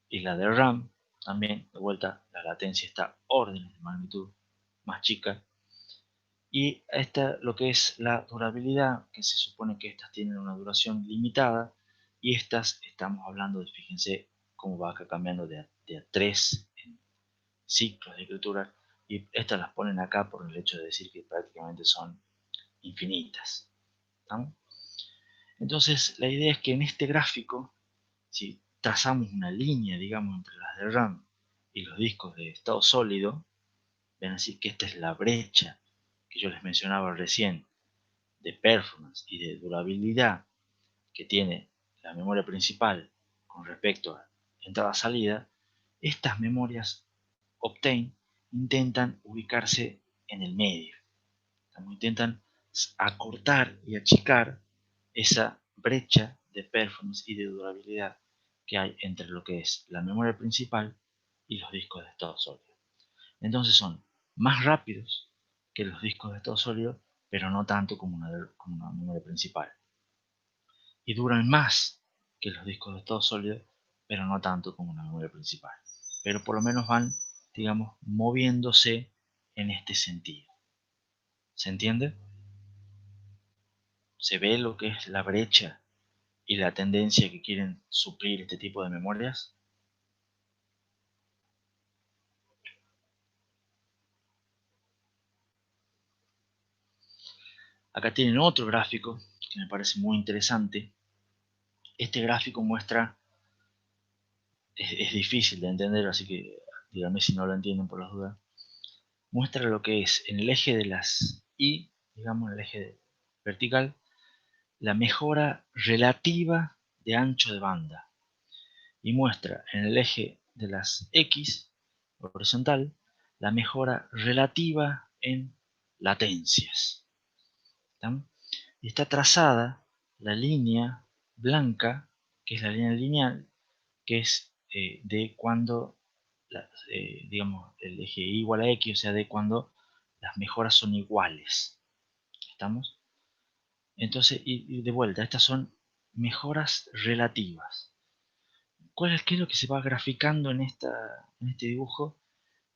y la de RAM también, de vuelta, la latencia está órdenes de magnitud más chica, y esta lo que es la durabilidad, que se supone que estas tienen una duración limitada, y estas estamos hablando de, fíjense cómo va acá cambiando de a 3 en ciclos de escritura, y estas las ponen acá por el hecho de decir que prácticamente son infinitas. ¿Estamos? Entonces la idea es que en este gráfico, si trazamos una línea, digamos, entre las de RAM y los discos de estado sólido, ven así que esta es la brecha que yo les mencionaba recién de performance y de durabilidad que tiene la memoria principal con respecto a entrada-salida. Estas memorias Optane intentan ubicarse en el medio, intentan acortar y achicar esa brecha de performance y de durabilidad que hay entre lo que es la memoria principal y los discos de estado sólido. Entonces son más rápidos que los discos de estado sólido, pero no tanto como una memoria principal. Y duran más que los discos de estado sólido, pero no tanto como una memoria principal. Pero por lo menos van, digamos, moviéndose en este sentido. ¿Se entiende? ¿Se ve lo que es la brecha y la tendencia que quieren suplir este tipo de memorias? Acá tienen otro gráfico que me parece muy interesante. Este gráfico muestra, es difícil de entender, así que díganme si no lo entienden por las dudas. Muestra lo que es en el eje de las Y, digamos en el eje vertical, la mejora relativa de ancho de banda. Y muestra en el eje de las X, horizontal, la mejora relativa en latencias. ¿Están? Y está trazada la línea blanca, que es la línea lineal, que es de cuando, digamos, el eje Y igual a X, o sea, de cuando las mejoras son iguales. ¿Estamos? Entonces, y de vuelta, estas son mejoras relativas. ¿Qué es lo que se va graficando en este dibujo?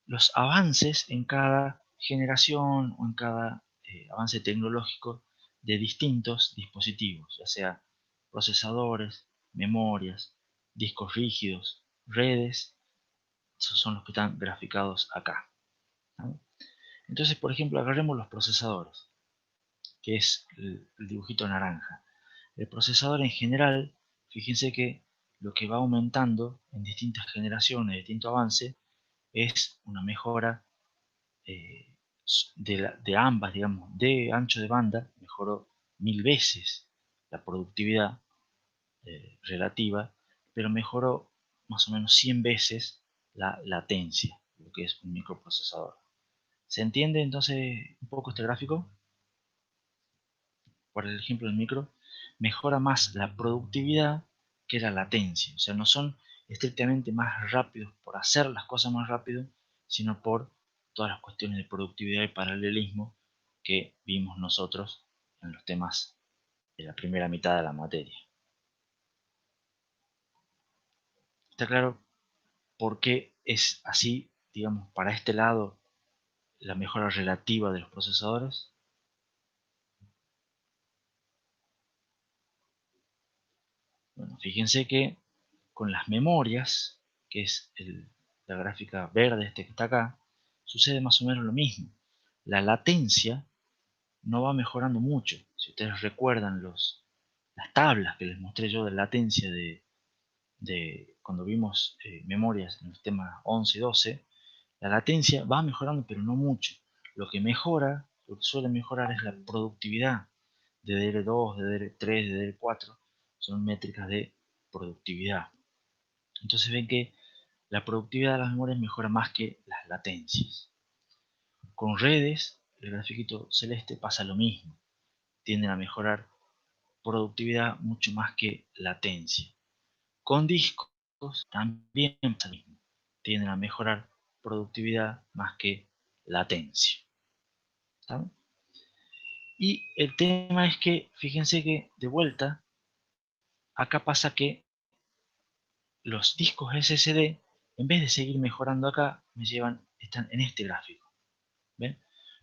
Los avances en cada generación o en cada avance tecnológico de distintos dispositivos, ya sea procesadores, memorias, discos rígidos, redes. Esos son los que están graficados acá, ¿no? Entonces, por ejemplo, agarremos los procesadores, que es el dibujito naranja. El procesador en general, fíjense que lo que va aumentando en distintas generaciones, distinto avance, es una mejora eh, de ambas, digamos, de ancho de banda, mejoró 1000 veces la productividad relativa, pero mejoró más o menos 100 veces la latencia, lo que es un microprocesador. ¿Se entiende entonces un poco este gráfico? Por el ejemplo del micro, mejora más la productividad que la latencia. O sea, no son estrictamente más rápidos por hacer las cosas más rápido, sino por todas las cuestiones de productividad y paralelismo que vimos nosotros en los temas de la primera mitad de la materia. ¿Está claro por qué es así, digamos, para este lado, la mejora relativa de los procesadores? Bueno, fíjense que con las memorias, que es la gráfica verde este que está acá, sucede más o menos lo mismo. La latencia no va mejorando mucho. Si ustedes recuerdan las tablas que les mostré yo de latencia de cuando vimos memorias en los temas 11 y 12, la latencia va mejorando pero no mucho. Lo que mejora, lo que suele mejorar es la productividad de DDR2, de DDR3, de DDR4. Son métricas de productividad. Entonces ven que la productividad de las memorias mejora más que las latencias. Con redes, el grafiquito celeste pasa lo mismo. Tienden a mejorar productividad mucho más que latencia. Con discos también pasa lo mismo. Tienden a mejorar productividad más que latencia. ¿Está? Y el tema es que, fíjense que de vuelta, acá pasa que los discos SSD, en vez de seguir mejorando acá, están en este gráfico. ¿Ven?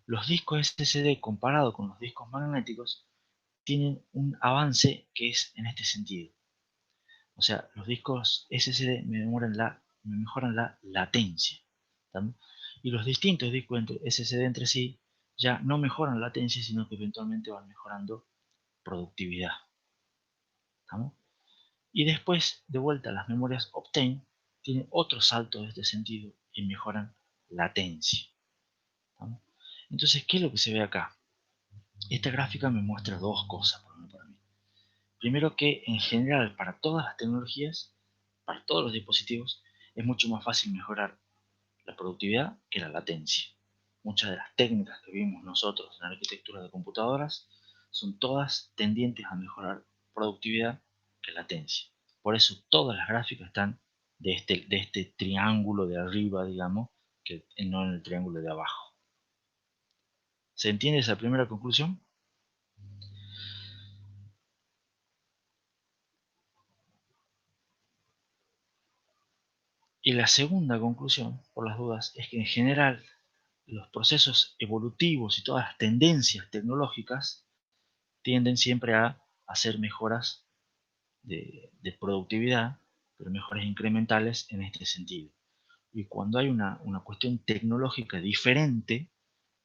Los discos SSD comparado con los discos magnéticos tienen un avance que es en este sentido. O sea, los discos SSD me mejoran la latencia. ¿También? Y los distintos discos SSD entre sí ya no mejoran latencia, sino que eventualmente van mejorando productividad. ¿Estamos? Y después, de vuelta, las memorias Optane tienen otro salto de este sentido y mejoran latencia. ¿Estamos? Entonces, ¿qué es lo que se ve acá? Esta gráfica me muestra dos cosas, por ejemplo, para mí. Primero que en general para todas las tecnologías, para todos los dispositivos, es mucho más fácil mejorar la productividad que la latencia. Muchas de las técnicas que vimos nosotros en la arquitectura de computadoras son todas tendientes a mejorar productividad que latencia. Por eso todas las gráficas están de este triángulo de arriba, digamos, que no en el triángulo de abajo. ¿Se entiende esa primera conclusión? Y la segunda conclusión, por las dudas, es que en general los procesos evolutivos y todas las tendencias tecnológicas tienden siempre a hacer mejoras de productividad, pero mejoras incrementales en este sentido. Y cuando hay una cuestión tecnológica diferente,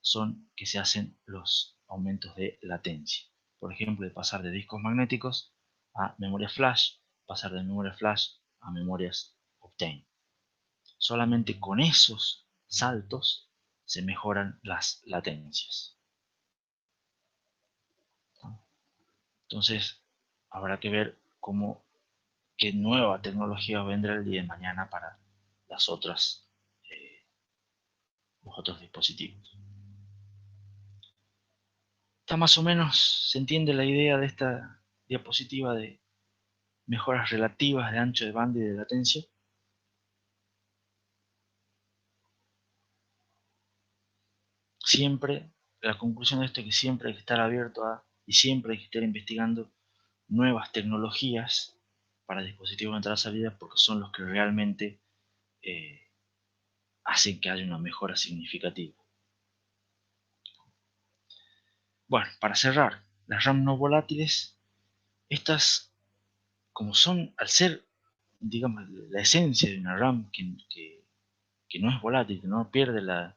son que se hacen los aumentos de latencia. Por ejemplo, de pasar de discos magnéticos a memoria flash, pasar de memoria flash a memorias Optane. Solamente con esos saltos se mejoran las latencias. Entonces, habrá que ver qué nueva tecnología vendrá el día de mañana para las otras, los otros dispositivos. Está más o menos, se entiende la idea de esta diapositiva de mejoras relativas de ancho de banda y de latencia. Siempre, la conclusión de esto es que siempre hay que estar abierto a, y siempre hay que estar investigando nuevas tecnologías para dispositivos de entrada-salida, porque son los que realmente hacen que haya una mejora significativa. Bueno, para cerrar, las RAM no volátiles, estas, como son, al ser, digamos, la esencia de una RAM que no es volátil, que no pierde los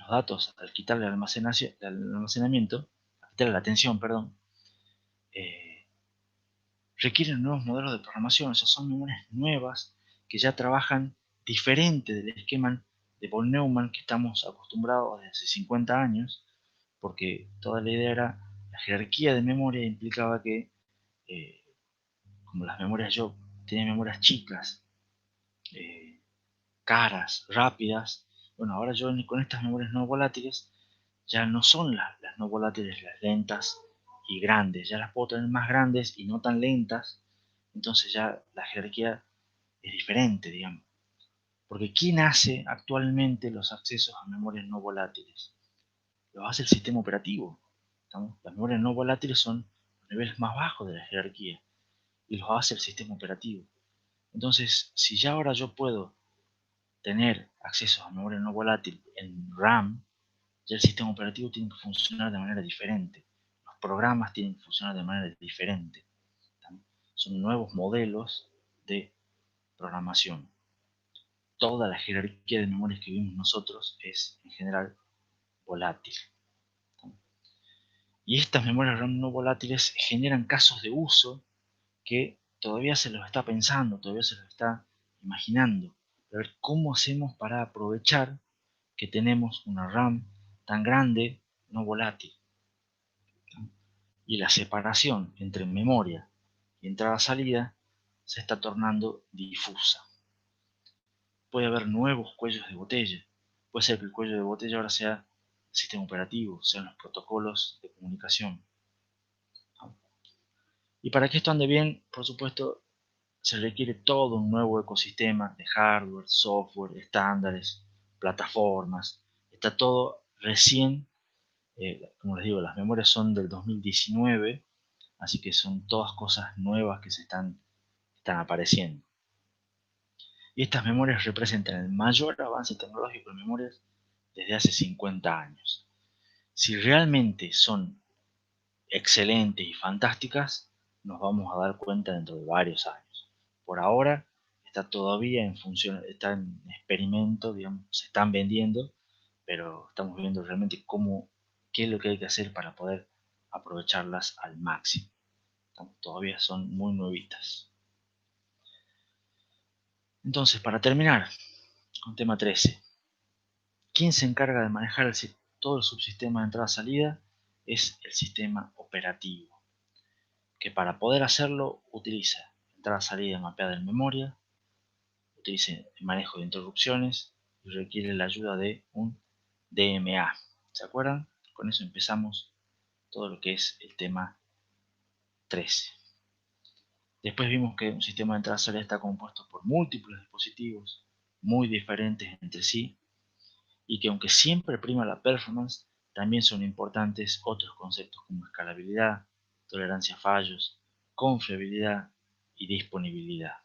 datos al quitarle el almacenamiento, al quitarle la atención, perdón, requieren nuevos modelos de programación, o sea, son memorias nuevas que ya trabajan diferente del esquema de von Neumann que estamos acostumbrados desde hace 50 años, porque toda la idea era, la jerarquía de memoria implicaba que, eh, como las memorias yo tenía memorias chicas, eh, caras, rápidas, bueno, ahora yo con estas memorias no volátiles ya no son las no volátiles, las lentas y grandes, ya las puedo tener más grandes y no tan lentas, entonces ya la jerarquía es diferente, digamos. Porque ¿quién hace actualmente los accesos a memorias no volátiles? Lo hace el sistema operativo. ¿Estamos? Las memorias no volátiles son los niveles más bajos de la jerarquía y los hace el sistema operativo. Entonces, si ya ahora yo puedo tener acceso a memoria no volátil en RAM, ya el sistema operativo tiene que funcionar de manera diferente. Los programas tienen que funcionar de manera diferente. Son nuevos modelos de programación. Toda la jerarquía de memorias que vimos nosotros es, en general, volátil. Y estas memorias RAM no volátiles generan casos de uso que todavía se los está pensando, todavía se los está imaginando. A ver cómo hacemos para aprovechar que tenemos una RAM tan grande, no volátil. Y la separación entre memoria y entrada-salida se está tornando difusa. Puede haber nuevos cuellos de botella. Puede ser que el cuello de botella ahora sea el sistema operativo, sean los protocolos de comunicación. Y para que esto ande bien, por supuesto, se requiere todo un nuevo ecosistema de hardware, software, estándares, plataformas. Está todo recién, como les digo, las memorias son del 2019, así que son todas cosas nuevas que están apareciendo. Y estas memorias representan el mayor avance tecnológico en memorias desde hace 50 años. Si realmente son excelentes y fantásticas, nos vamos a dar cuenta dentro de varios años. Por ahora está todavía en función, está en experimento, digamos, se están vendiendo, pero estamos viendo realmente qué es lo que hay que hacer para poder aprovecharlas al máximo. Todavía son muy nuevitas. Entonces, para terminar con tema 13, ¿quién se encarga de manejar todo el subsistema de entrada-salida? Es el sistema operativo, que para poder hacerlo utiliza entrada-salida mapeada en memoria, utiliza el manejo de interrupciones y requiere la ayuda de un DMA. ¿Se acuerdan? Con eso empezamos todo lo que es el tema 13. Después vimos que un sistema de entrada-salida está compuesto por múltiples dispositivos muy diferentes entre sí y que aunque siempre prima la performance, también son importantes otros conceptos como escalabilidad, tolerancia a fallos, confiabilidad y disponibilidad.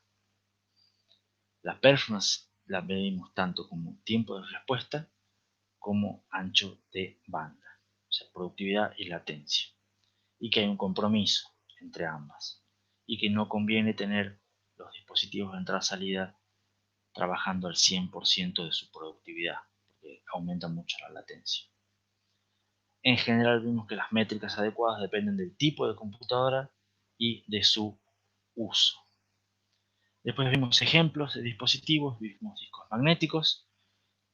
La performance la medimos tanto como tiempo de respuesta como ancho de banda, o sea, productividad y latencia, y que hay un compromiso entre ambas, y que no conviene tener los dispositivos de entrada-salida trabajando al 100% de su productividad, porque aumenta mucho la latencia. En general vimos que las métricas adecuadas dependen del tipo de computadora y de su uso. Después vimos ejemplos de dispositivos, vimos discos magnéticos,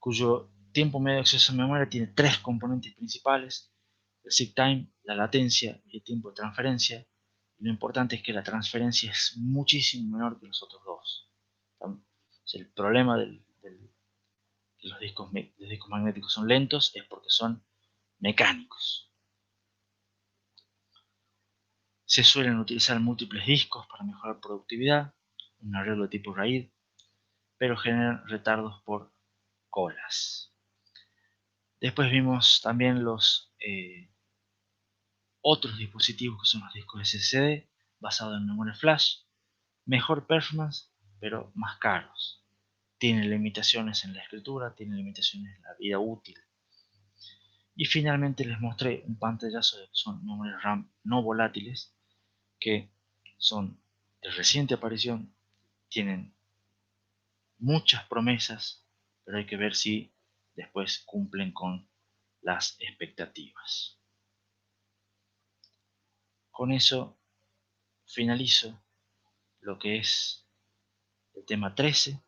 cuyo tiempo medio de acceso a memoria tiene tres componentes principales: el seek time, la latencia y el tiempo de transferencia. Y lo importante es que la transferencia es muchísimo menor que los otros dos. El problema de los discos magnéticos son lentos es porque son mecánicos. Se suelen utilizar múltiples discos para mejorar productividad, un arreglo de tipo RAID, pero generan retardos por colas. Después vimos también los otros dispositivos que son los discos SSD basados en memoria flash, mejor performance, pero más caros. Tienen limitaciones en la escritura, tienen limitaciones en la vida útil. Y finalmente les mostré un pantallazo de que son memorias RAM no volátiles, que son de reciente aparición, tienen muchas promesas, pero hay que ver si después cumplen con las expectativas. Con eso finalizo lo que es el tema 13.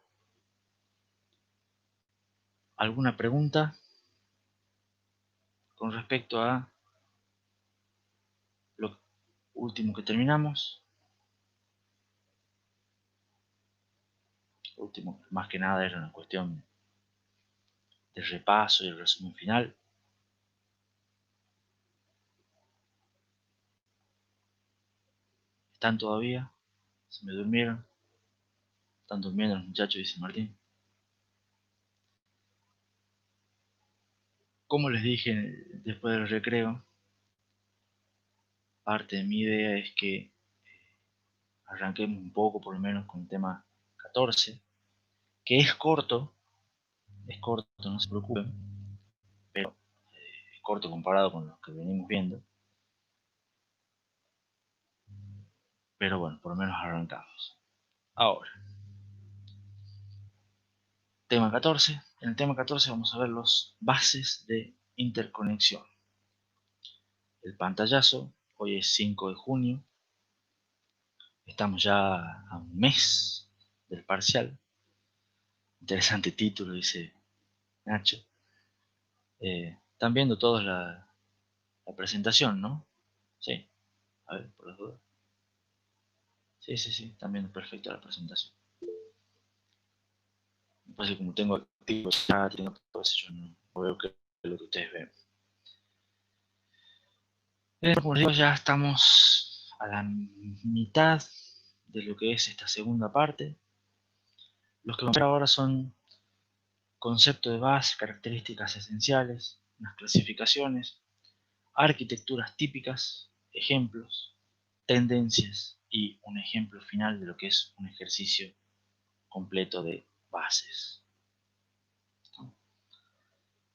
¿Alguna pregunta con respecto a lo último que terminamos? Lo último, más que nada, era una cuestión de repaso y el resumen final. ¿Están todavía? ¿Se me durmieron? ¿Están durmiendo los muchachos?, dice Martín. Como les dije después del recreo, parte de mi idea es que arranquemos un poco, por lo menos, con el tema 14, que es corto, no se preocupen, pero es corto comparado con los que venimos viendo. Pero bueno, por lo menos arrancamos. Ahora, tema 14. En el tema 14 vamos a ver los bases de interconexión. El pantallazo, hoy es 5 de junio. Estamos ya a un mes del parcial. Interesante título, dice Nacho. Están viendo todos la presentación, ¿no? Sí. A ver, por las dudas. Sí, están viendo perfecto la presentación. Entonces, como tengo activo ya, tengo todo eso, yo no veo que lo que ustedes ven. Como les digo, ya estamos a la mitad de lo que es esta segunda parte. Los que vamos a ver ahora son conceptos de base, características esenciales, unas clasificaciones, arquitecturas típicas, ejemplos, tendencias y un ejemplo final de lo que es un ejercicio completo de bases.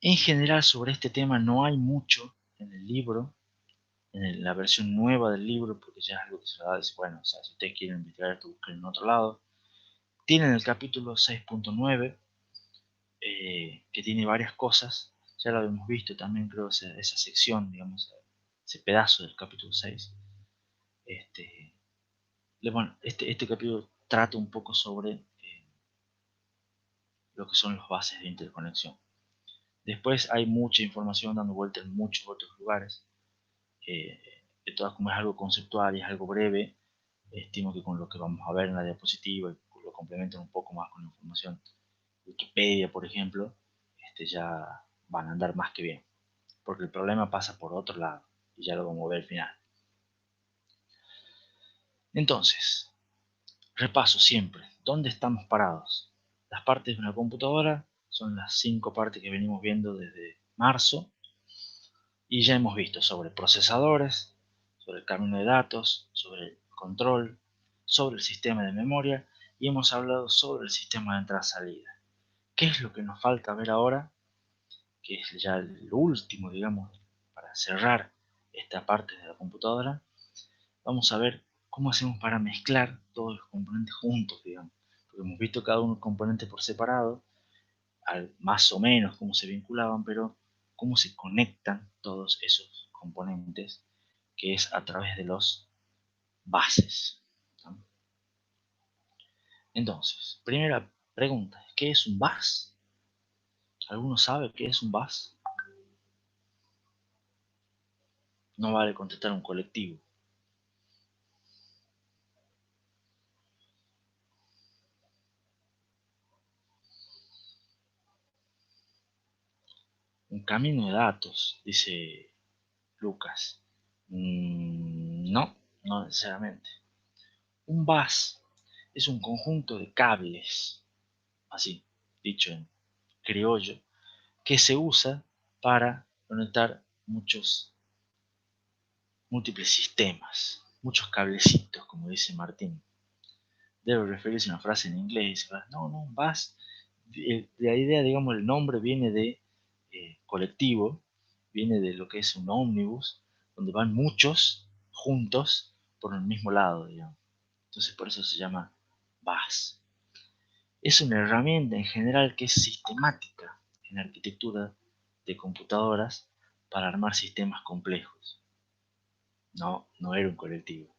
En general, sobre este tema no hay mucho en el libro, en la versión nueva del libro, porque ya es algo que se va a decir, bueno, o sea, si ustedes quieren investigar esto, busquen en otro lado. Tienen el capítulo 6.9, que tiene varias cosas, ya lo habíamos visto también, creo, esa sección, digamos, ese pedazo del capítulo 6. Bueno, este capítulo trata un poco sobre lo que son las bases de interconexión. Después hay mucha información dando vuelta en muchos otros lugares. De todas, como es algo conceptual y es algo breve, estimo que con lo que vamos a ver en la diapositiva y lo complementan un poco más con la información de Wikipedia, por ejemplo, ya van a andar más que bien, porque el problema pasa por otro lado y ya lo vamos a ver al final. Entonces, repaso siempre, ¿dónde estamos parados? Las partes de una computadora son las 5 partes que venimos viendo desde marzo, y ya hemos visto sobre procesadores, sobre el camino de datos, sobre el control, sobre el sistema de memoria, y hemos hablado sobre el sistema de entrada-salida. ¿Qué es lo que nos falta ver ahora? que es ya lo último, digamos, para cerrar esta parte de la computadora, vamos a ver cómo hacemos para mezclar todos los componentes juntos, digamos. Porque hemos visto cada uno de los componentes por separado, más o menos cómo se vinculaban, pero cómo se conectan todos esos componentes, que es a través de los bases, ¿no? Entonces, primera pregunta, ¿qué es un bus? ¿Alguno sabe qué es un bus? No vale contestar un colectivo. Un camino de datos, dice Lucas. No, no necesariamente. Un bus es un conjunto de cables, así dicho en criollo, que se usa para conectar múltiples sistemas, muchos cablecitos, como dice Martín. Debe referirse a una frase en inglés. No, no, bus, de la idea, digamos, el nombre viene de colectivo, viene de lo que es un ómnibus, donde van muchos juntos por el mismo lado, digamos. Entonces por eso se llama bus. Es una herramienta en general que es sistemática en la arquitectura de computadoras para armar sistemas complejos. No, no era un colectivo.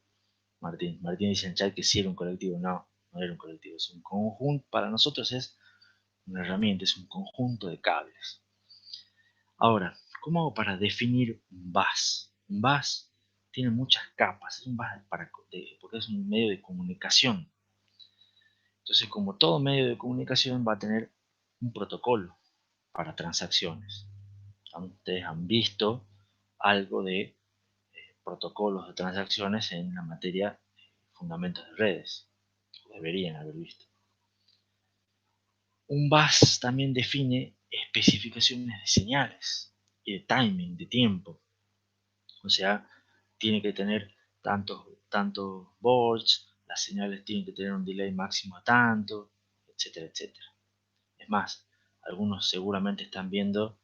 Martín dice en el chat que sí era un colectivo. No, no era un colectivo. Es un conjunto, para nosotros es una herramienta, es un conjunto de cables. Ahora, ¿cómo hago para definir un bus? Un bus tiene muchas capas. Es un bus porque es un medio de comunicación. Entonces, como todo medio de comunicación va a tener un protocolo para transacciones. Ustedes han visto algo de protocolos de transacciones en la materia de fundamentos de redes. Deberían haber visto. Un bus también define especificaciones de señales y de timing, de tiempo. O sea, tiene que tener tantos volts, las señales tienen que tener un delay máximo a tanto, etcétera, etcétera. Es más, algunos seguramente están viendo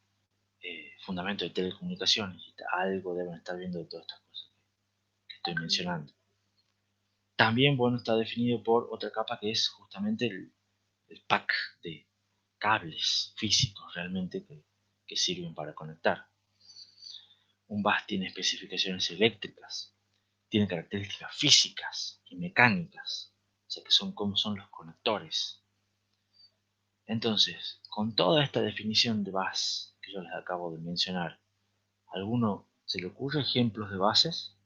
fundamentos de telecomunicaciones y algo deben estar viendo de todas estas cosas que estoy mencionando. También, bueno, está definido por otra capa que es justamente el pack de cables físicos realmente que sirven para conectar. Un bus tiene especificaciones eléctricas, tiene características físicas y mecánicas, o sea que son como son los conectores. Entonces, con toda esta definición de bus que yo les acabo de mencionar, ¿alguno se le ocurre ejemplos de bases?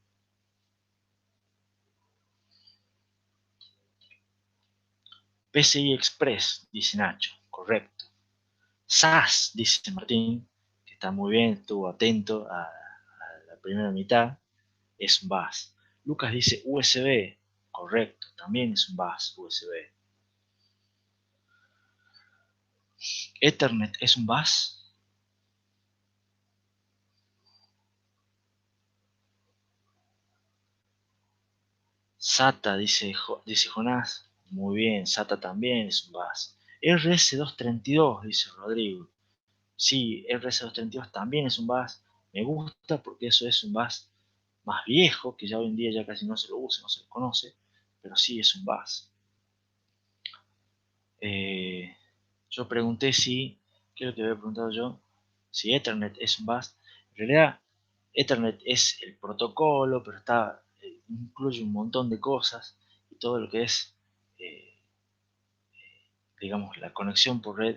PCI Express, dice Nacho, correcto. SAS, dice Martín, que está muy bien, estuvo atento a la primera mitad, es un bus. Lucas dice USB, correcto, también es un bus USB. Ethernet es un bus. SATA, dice Jonás, muy bien, SATA también es un bus. RS232, dice Rodrigo. Sí, RS232 también es un bus. Me gusta porque eso es un bus más viejo, que ya hoy en día ya casi no se lo usa, no se lo conoce, pero sí es un bus. Yo pregunté ¿qué es lo que había preguntado yo? Si Ethernet es un bus. En realidad, Ethernet es el protocolo, pero incluye un montón de cosas y todo lo que es, eh, digamos, la conexión por red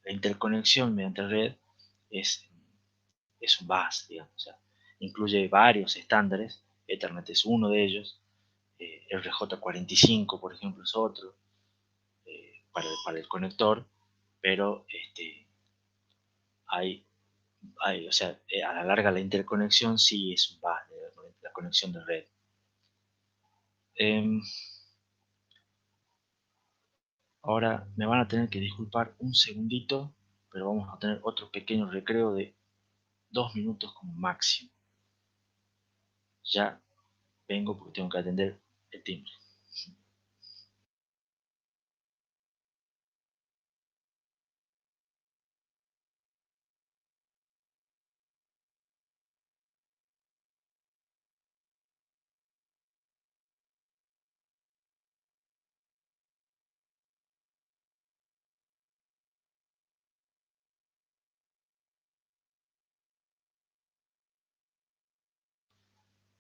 la interconexión mediante red es, es un bus, digamos, o sea, incluye varios estándares, Ethernet es uno de ellos, RJ45, por ejemplo, es otro, para el conector, pero hay, o sea, a la larga la interconexión sí es un bus, la conexión de red. Eh, Ahora me van a tener que disculpar un segundito, pero vamos a tener otro pequeño recreo de 2 minutos como máximo. Ya vengo porque tengo que atender el timbre.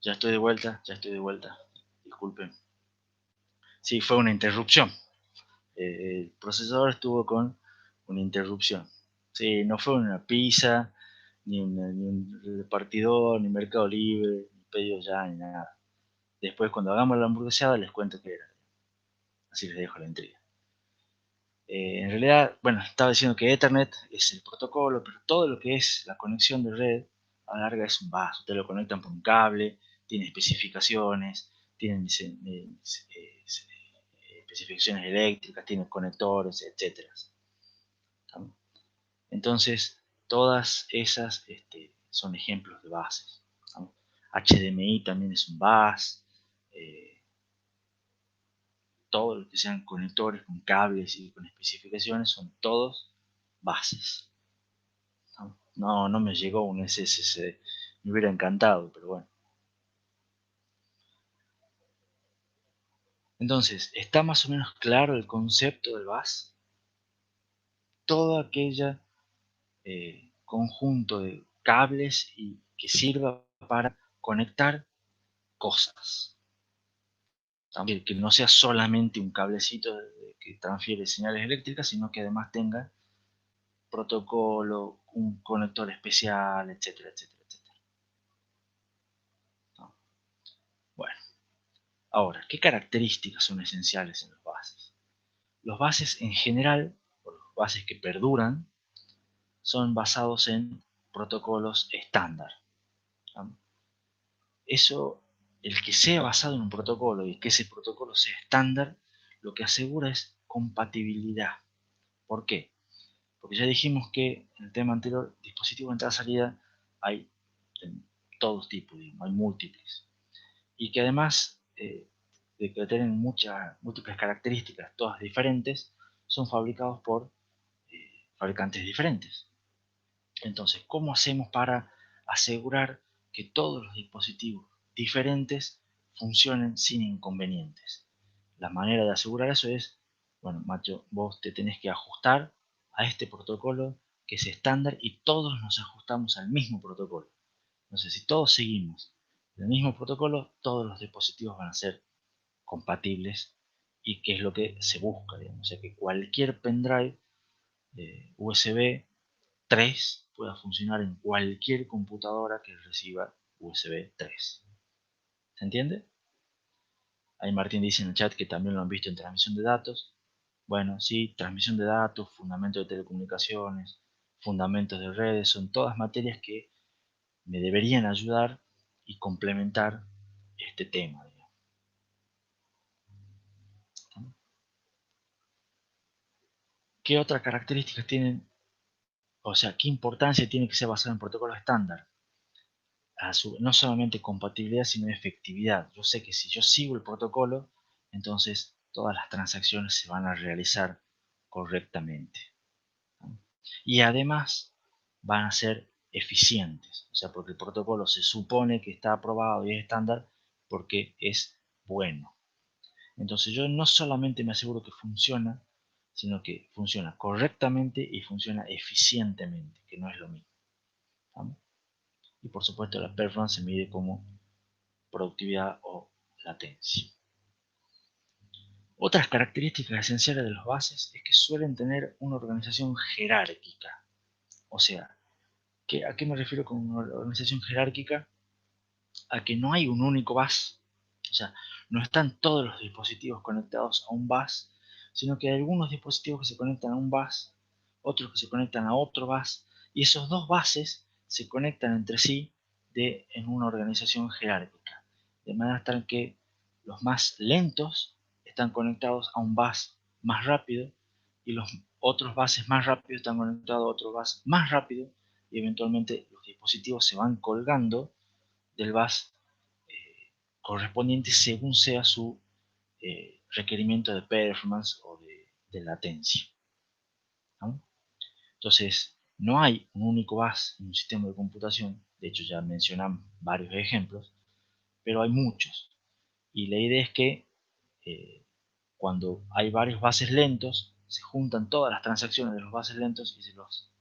Ya estoy de vuelta, Disculpen. Sí, fue una interrupción. El procesador estuvo con una interrupción. Sí, no fue una pizza, ni un repartidor, ni Mercado Libre, ni pedido ya, ni nada. Después, cuando hagamos la hamburguesada, les cuento qué era. Así les dejo la intriga. En realidad, bueno, estaba diciendo que Ethernet es el protocolo, pero todo lo que es la conexión de red a la larga es un bus. Ustedes lo conectan por un cable, tiene especificaciones, tienen especificaciones eléctricas, tiene conectores, etcétera. Entonces, todas esas son ejemplos de bases. HDMI también es un bus. Todo lo que sean conectores con cables y con especificaciones son todos bases. No me llegó un SSC, me hubiera encantado, pero bueno. Entonces, ¿está más o menos claro el concepto del bus? Todo aquella conjunto de cables y que sirva para conectar cosas. También que no sea solamente un cablecito que transfiere señales eléctricas, sino que además tenga protocolo, un conector especial, etcétera, etcétera, etcétera. ¿No? Bueno, ahora, ¿qué características son esenciales en los buses? Los buses en general, o los buses que perduran, son basados en protocolos estándar. ¿No? Eso, el que sea basado en un protocolo y que ese protocolo sea estándar, lo que asegura es compatibilidad. ¿Por qué? Porque ya dijimos que en el tema anterior, dispositivos de entrada-salida hay en todos tipos, digamos, hay múltiples. Y que además de que tienen múltiples características, todas diferentes, son fabricados por fabricantes diferentes. Entonces, ¿cómo hacemos para asegurar que todos los dispositivos diferentes funcionen sin inconvenientes? La manera de asegurar eso es, bueno, macho, vos te tenés que ajustar a este protocolo que es estándar y todos nos ajustamos al mismo protocolo. Entonces, si todos seguimos el mismo protocolo, todos los dispositivos van a ser compatibles y que es lo que se busca, digamos. O sea, que cualquier pendrive USB 3 pueda funcionar en cualquier computadora que reciba USB 3. ¿Se entiende? Ahí Martín dice en el chat que también lo han visto en transmisión de datos. Bueno, sí, transmisión de datos, fundamentos de telecomunicaciones, fundamentos de redes, son todas materias que me deberían ayudar y complementar este tema. ¿Qué otras características tienen? O sea, ¿qué importancia tiene que ser basado en protocolo estándar? No solamente compatibilidad, sino efectividad. Yo sé que si yo sigo el protocolo, entonces todas las transacciones se van a realizar correctamente. ¿No? Y además van a ser eficientes. O sea, porque el protocolo se supone que está aprobado y es estándar porque es bueno. Entonces yo no solamente me aseguro que funciona, sino que funciona correctamente y funciona eficientemente, que no es lo mismo. ¿No? Y por supuesto la performance se mide como productividad o latencia. Otras características esenciales de los buses es que suelen tener una organización jerárquica. O sea, ¿a qué me refiero con una organización jerárquica? A que no hay un único bus. O sea, no están todos los dispositivos conectados a un bus, sino que hay algunos dispositivos que se conectan a un bus, otros que se conectan a otro bus, y esos dos buses se conectan entre sí en una organización jerárquica. De manera tal que los más lentos están conectados a un bus más rápido y los otros buses más rápidos están conectados a otro bus más rápido y eventualmente los dispositivos se van colgando del bus correspondiente según sea su requerimiento de performance o de latencia. ¿No? Entonces, no hay un único bus en un sistema de computación, de hecho ya mencionamos varios ejemplos, pero hay muchos. Y la idea es que cuando hay varios buses lentos, se juntan todas las transacciones de los buses lentos y se los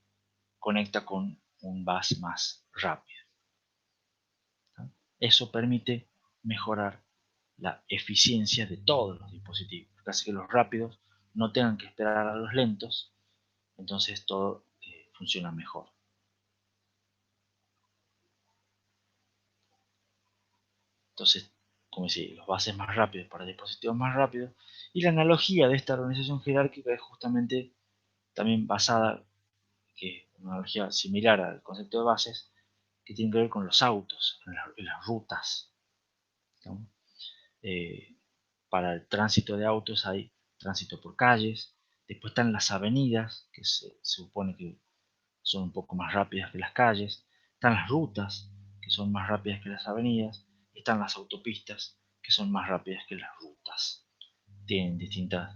conecta con un bus más rápido. ¿No? Eso permite mejorar la eficiencia de todos los dispositivos, que hace que los rápidos no tengan que esperar a los lentos, entonces todo funciona mejor. Entonces, como decía, los bases más rápidos para dispositivos más rápidos, y la analogía de esta organización jerárquica es justamente también basada, que es una analogía similar al concepto de bases, que tiene que ver con los autos, en las rutas, ¿no? Para el tránsito de autos hay tránsito por calles, después están las avenidas, que se supone que son un poco más rápidas que las calles, están las rutas, que son más rápidas que las avenidas, y están las autopistas, que son más rápidas que las rutas. Tienen distintas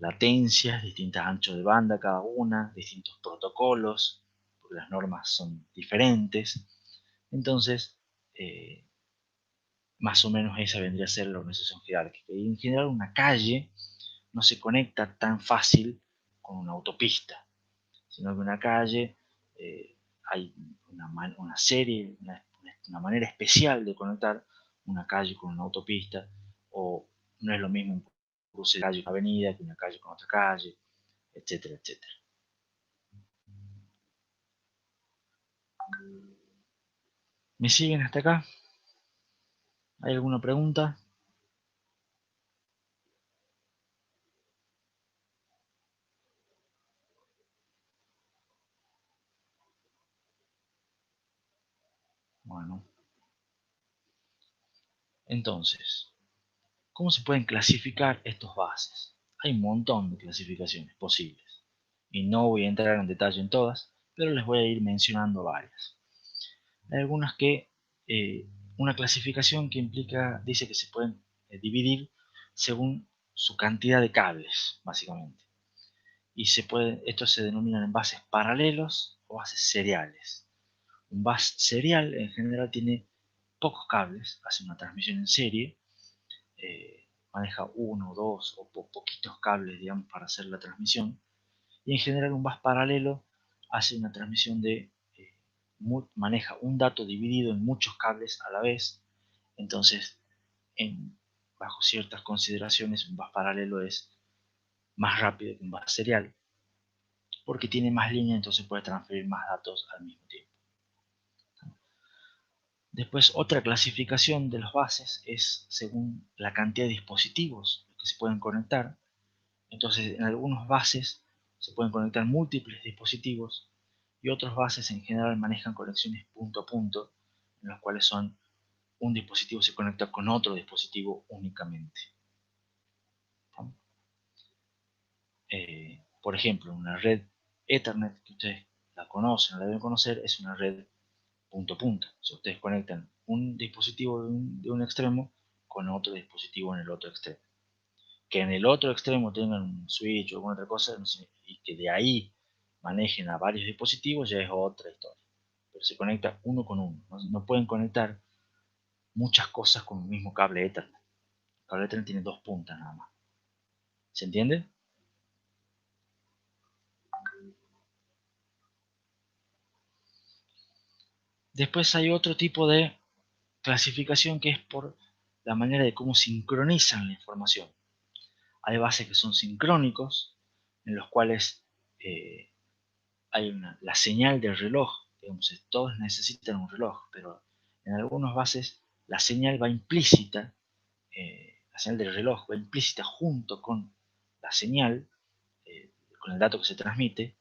latencias, distintos anchos de banda cada una, distintos protocolos, porque las normas son diferentes. Entonces, más o menos esa vendría a ser la organización jerárquica. Y en general una calle no se conecta tan fácil con una autopista, sino que una calle hay una serie, una manera especial de conectar una calle con una autopista, o no es lo mismo un cruce de calle con una avenida que una calle con otra calle, etcétera, etcétera. ¿Me siguen hasta acá? ¿Hay alguna pregunta? Bueno, entonces, ¿cómo se pueden clasificar estos bases? Hay un montón de clasificaciones posibles y no voy a entrar en detalle en todas, pero les voy a ir mencionando varias. Hay algunas que, una clasificación que implica, dice que se pueden dividir según su cantidad de cables, básicamente. Y estos se denominan bases paralelos o bases seriales. Un bus serial en general tiene pocos cables, hace una transmisión en serie, maneja uno, dos o poquitos cables, digamos, para hacer la transmisión. Y en general un bus paralelo hace una transmisión maneja un dato dividido en muchos cables a la vez. Entonces, bajo ciertas consideraciones, un bus paralelo es más rápido que un bus serial, porque tiene más líneas, entonces puede transferir más datos al mismo tiempo. Después, otra clasificación de los buses es según la cantidad de dispositivos que se pueden conectar. Entonces, en algunos buses se pueden conectar múltiples dispositivos, y otros buses en general manejan conexiones punto a punto, en los cuales un dispositivo se conecta con otro dispositivo únicamente. Por ejemplo, una red Ethernet, que ustedes la conocen, la deben conocer, es una red punto a punto. O sea, ustedes conectan un dispositivo de un extremo con otro dispositivo en el otro extremo. Que en el otro extremo tengan un switch o alguna otra cosa, no sé, y que de ahí manejen a varios dispositivos, ya es otra historia. Pero se conecta uno con uno. No pueden conectar muchas cosas con el mismo cable Ethernet. El cable Ethernet tiene dos puntas nada más. ¿Se entiende? Después hay otro tipo de clasificación que es por la manera de cómo sincronizan la información. Hay bases que son sincrónicos, en los cuales hay la señal del reloj. Digamos, todos necesitan un reloj, pero en algunas bases la señal va implícita, la señal del reloj va implícita junto con la señal, con el dato que se transmite,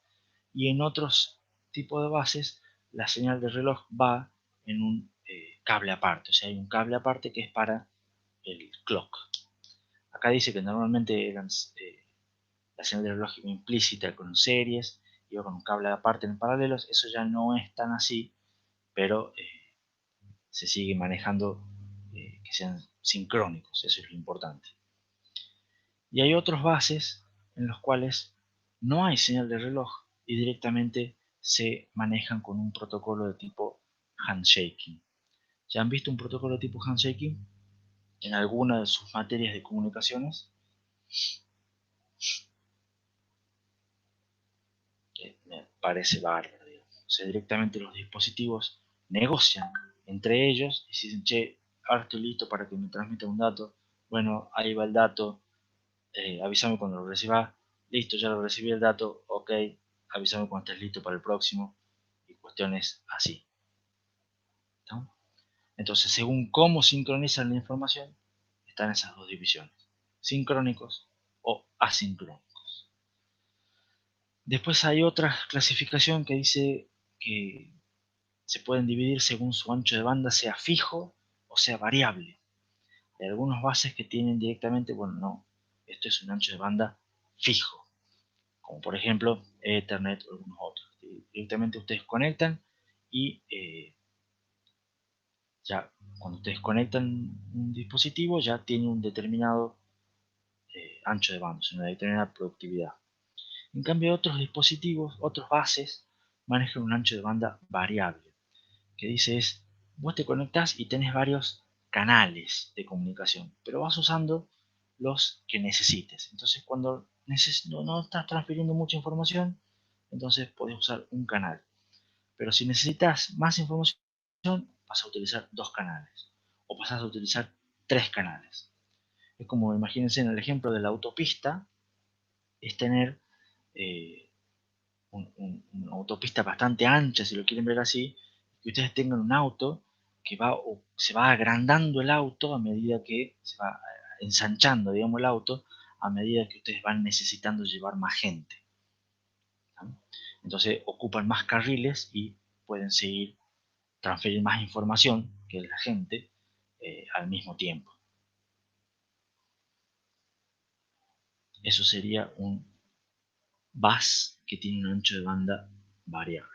y en otros tipos de bases la señal del reloj va en un cable aparte. O sea, hay un cable aparte que es para el clock. Acá dice que normalmente la señal del reloj implícita con series, iba con un cable aparte en paralelos. Eso ya no es tan así, pero se sigue manejando que sean sincrónicos, eso es lo importante. Y hay otros bases en los cuales no hay señal de reloj y directamente se manejan con un protocolo de tipo handshaking. ¿Ya han visto un protocolo de tipo handshaking en alguna de sus materias de comunicaciones? Me parece bárbaro, digamos. O sea, directamente los dispositivos negocian entre ellos y si dicen, che, ahora estoy listo para que me transmita un dato, bueno, ahí va el dato, avísame cuando lo recibas, listo, ya lo recibí el dato, ok, avísame cuando estés listo para el próximo, y cuestiones así. ¿No? Entonces, según cómo sincronizan la información, están esas dos divisiones, sincrónicos o asincrónicos. Después hay otra clasificación que dice que se pueden dividir según su ancho de banda sea fijo o sea variable. Hay algunos bases que tienen directamente, bueno, no, esto es un ancho de banda fijo, como por ejemplo Ethernet o algunos otros. Directamente ustedes conectan y ya cuando ustedes conectan un dispositivo ya tiene un determinado ancho de banda, una determinada productividad. En cambio, otros dispositivos, otros bases, manejan un ancho de banda variable, que dice es, vos te conectás y tenés varios canales de comunicación, pero vas usando los que necesites. Entonces, cuando no estás transfiriendo mucha información, entonces podés usar un canal. Pero si necesitas más información, vas a utilizar dos canales o pasas a utilizar tres canales. Es como, imagínense en el ejemplo de la autopista, es tener eh, una autopista bastante ancha, si lo quieren ver así, que ustedes tengan un auto que se va agrandando el auto a medida que se va ensanchando, digamos, el auto, a medida que ustedes van necesitando llevar más gente. ¿No? Entonces ocupan más carriles y pueden seguir transferir más información que la gente al mismo tiempo. Eso sería un bus que tiene un ancho de banda variable.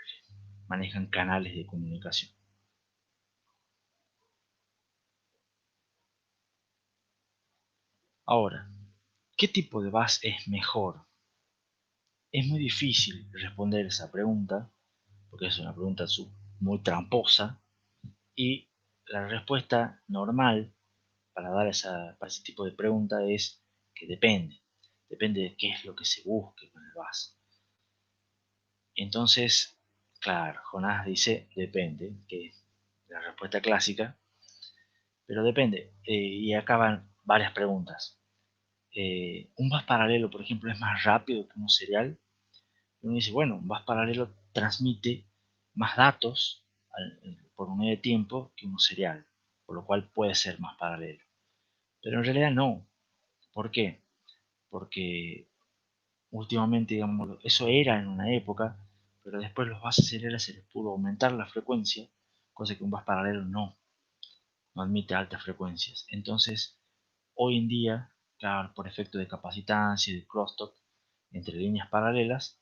Manejan canales de comunicación. Ahora, ¿qué tipo de bus es mejor? Es muy difícil responder esa pregunta, porque es una pregunta muy tramposa, y la respuesta normal para dar para ese tipo de pregunta es que depende. Depende de qué es lo que se busque con el bus. Entonces, claro, Jonás dice depende, que es la respuesta clásica, pero depende. Y acaban varias preguntas. ¿Un bus paralelo, por ejemplo, es más rápido que un serial? Y uno dice, bueno, un bus paralelo transmite más datos por un medio de tiempo que un serial, por lo cual puede ser más paralelo. Pero en realidad no. ¿Por qué? Porque últimamente, digamos, eso era en una época, pero después los buses seriales se les pudo aumentar la frecuencia, cosa que un bus paralelo no admite altas frecuencias. Entonces, hoy en día, claro, por efecto de capacitancia y de crosstalk entre líneas paralelas,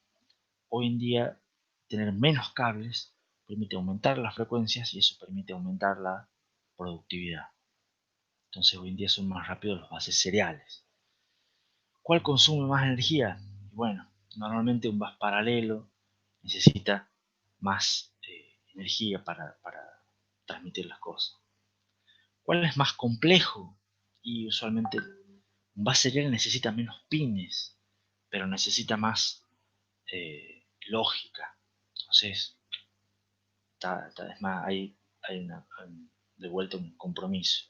hoy en día tener menos cables permite aumentar las frecuencias y eso permite aumentar la productividad. Entonces hoy en día son más rápidos los buses seriales. ¿Cuál consume más energía? Bueno, normalmente un bus paralelo necesita más energía para transmitir las cosas. ¿Cuál es más complejo? Y usualmente un bus serial necesita menos pines, pero necesita más lógica. Entonces, es más, hay de vuelta un compromiso.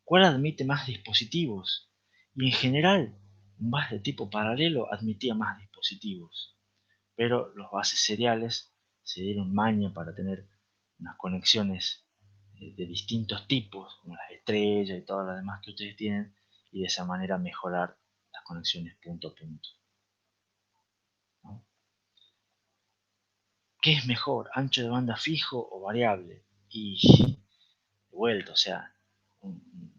¿Cuál admite más dispositivos? Y en general, un bus de tipo paralelo admitía más dispositivos, pero los buses seriales se dieron maña para tener unas conexiones de distintos tipos, como las estrellas y todas las demás que ustedes tienen, y de esa manera mejorar las conexiones punto a punto. ¿No? ¿Qué es mejor, ancho de banda fijo o variable? Y de vuelta, o sea,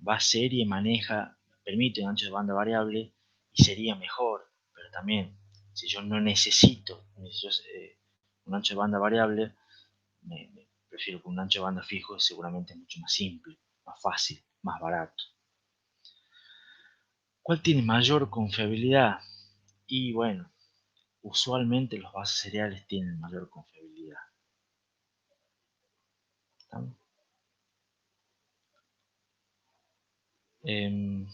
va serie maneja, permite un ancho de banda variable y sería mejor, pero también si yo no necesito un ancho de banda variable, prefiero que un ancho de banda fijo, seguramente es mucho más simple, más fácil, más barato. ¿Cuál tiene mayor confiabilidad? Y bueno, usualmente los bases seriales tienen mayor confiabilidad. Eh,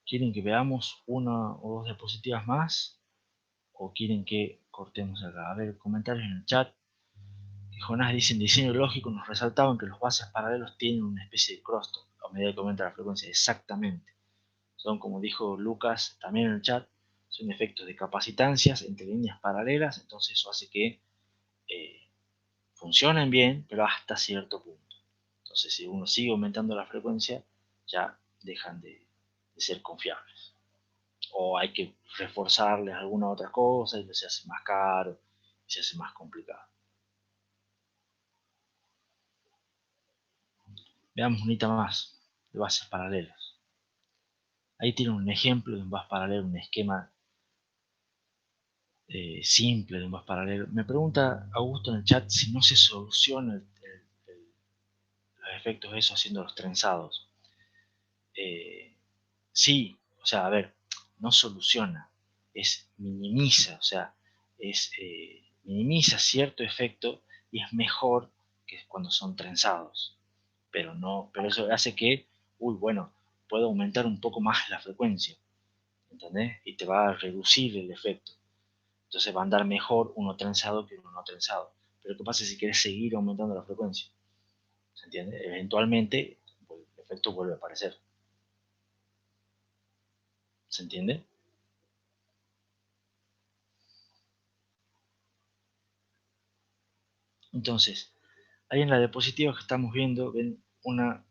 ¿Quieren que veamos una o dos diapositivas más? ¿O quieren que cortemos acá? A ver, comentarios en el chat. Jonás dice: en diseño lógico nos resaltaban que los bases paralelos tienen una especie de crosstalk a medida que aumenta la frecuencia. Exactamente. Son, como dijo Lucas también en el chat, son efectos de capacitancias entre líneas paralelas, entonces eso hace que funcionen bien, pero hasta cierto punto. Entonces, si uno sigue aumentando la frecuencia, ya dejan de ser confiables. O hay que reforzarles alguna otra cosa y se hace más caro y se hace más complicado. Veamos unita más de bases paralelas. Ahí tiene un ejemplo de un bus paralelo, un esquema simple de un bus paralelo. Me pregunta Augusto en el chat si no se soluciona los efectos de eso haciendo los trenzados. Sí, o sea, a ver, no soluciona, minimiza, o sea, minimiza cierto efecto y es mejor que cuando son trenzados. Pero eso hace que, bueno, puedo aumentar un poco más la frecuencia, ¿entendés? Y te va a reducir el efecto. Entonces va a andar mejor uno trenzado que uno no trenzado. Pero ¿qué pasa si quieres seguir aumentando la frecuencia? ¿Se entiende? Eventualmente el efecto vuelve a aparecer. ¿Se entiende? Entonces, ahí en la diapositiva que estamos viendo, ven un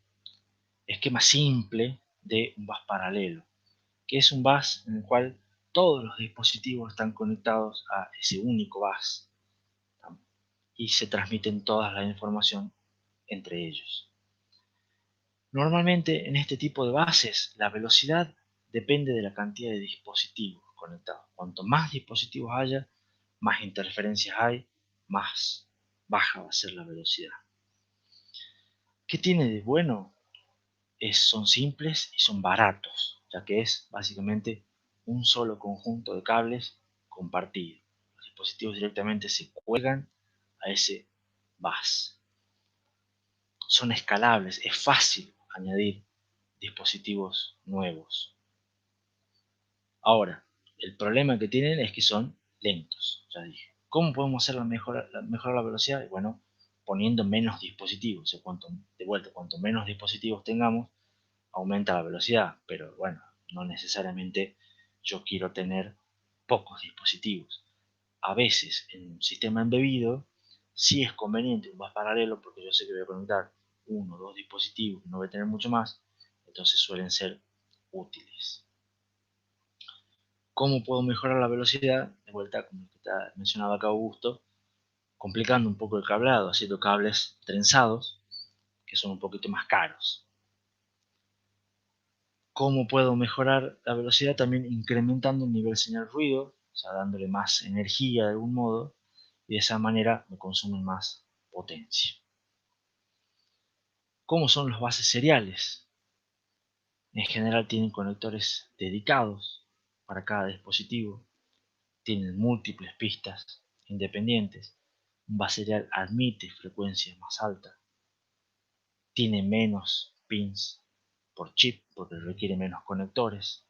esquema simple de un bus paralelo, que es un bus en el cual todos los dispositivos están conectados a ese único bus y se transmiten toda la información entre ellos. Normalmente en este tipo de bases la velocidad depende de la cantidad de dispositivos conectados. Cuanto más dispositivos haya, más interferencias hay, más baja va a ser la velocidad. ¿Qué tiene de bueno? Son simples y son baratos, ya que es básicamente un solo conjunto de cables compartido. Los dispositivos directamente se cuelgan a ese bus. Son escalables, es fácil añadir dispositivos nuevos. Ahora, el problema que tienen es que son lentos, ya dije. ¿Cómo podemos hacer mejorar la velocidad? Bueno, poniendo menos dispositivos. O sea, cuanto menos dispositivos tengamos, aumenta la velocidad, pero bueno, no necesariamente yo quiero tener pocos dispositivos. A veces en un sistema embebido sí es conveniente un bus paralelo porque yo sé que voy a conectar uno o dos dispositivos y no voy a tener mucho más, entonces suelen ser útiles. ¿Cómo puedo mejorar la velocidad? De vuelta, como está mencionado acá Augusto, complicando un poco el cableado, haciendo cables trenzados que son un poquito más caros. ¿Cómo puedo mejorar la velocidad? También incrementando el nivel señal-ruido, o sea, dándole más energía de algún modo, y de esa manera me consumen más potencia. ¿Cómo son los buses seriales? En general tienen conectores dedicados para cada dispositivo, tienen múltiples pistas independientes, un bus serial admite frecuencias más altas, tiene menos pins por chip porque requiere menos conectores.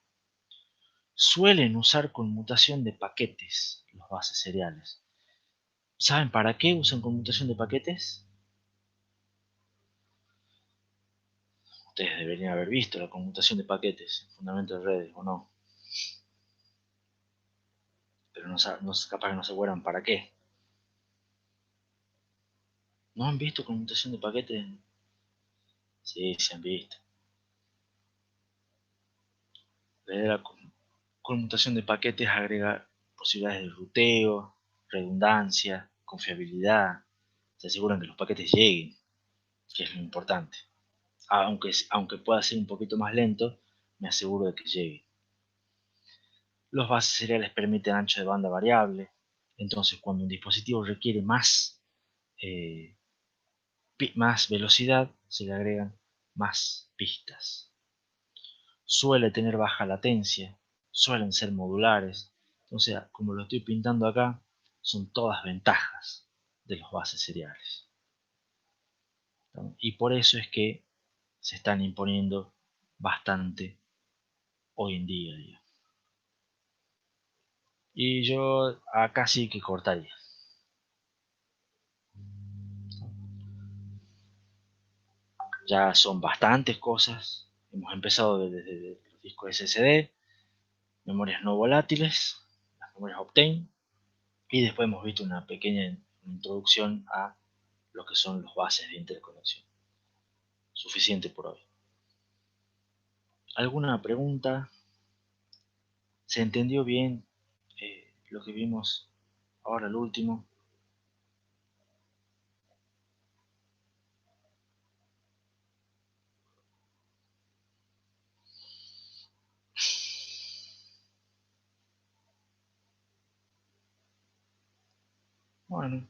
Suelen usar conmutación de paquetes los bases seriales. ¿Saben para qué usan conmutación de paquetes? Ustedes deberían haber visto la conmutación de paquetes en fundamento de redes, ¿o no? Pero capaz que no se acuerdan para qué. ¿No han visto conmutación de paquetes? Sí, se han visto. La conmutación de paquetes agrega posibilidades de ruteo, redundancia, confiabilidad. Se aseguran que los paquetes lleguen, que es lo importante. Aunque pueda ser un poquito más lento, me aseguro de que llegue. Los bases seriales permiten ancho de banda variable, entonces cuando un dispositivo requiere eh, más velocidad, se le agregan más pistas. Suele tener baja latencia, suelen ser modulares, entonces como lo estoy pintando acá, son todas ventajas de los bases seriales. ¿No? Y por eso es que se están imponiendo bastante hoy en día. Y yo acá sí que cortaría. Ya son bastantes cosas. Hemos empezado desde los discos SSD, memorias no volátiles, las memorias Optane, y después hemos visto una pequeña introducción a lo que son los bases de interconexión. Suficiente por hoy. ¿Alguna pregunta? ¿Se entendió bien lo que vimos ahora el último? Bueno,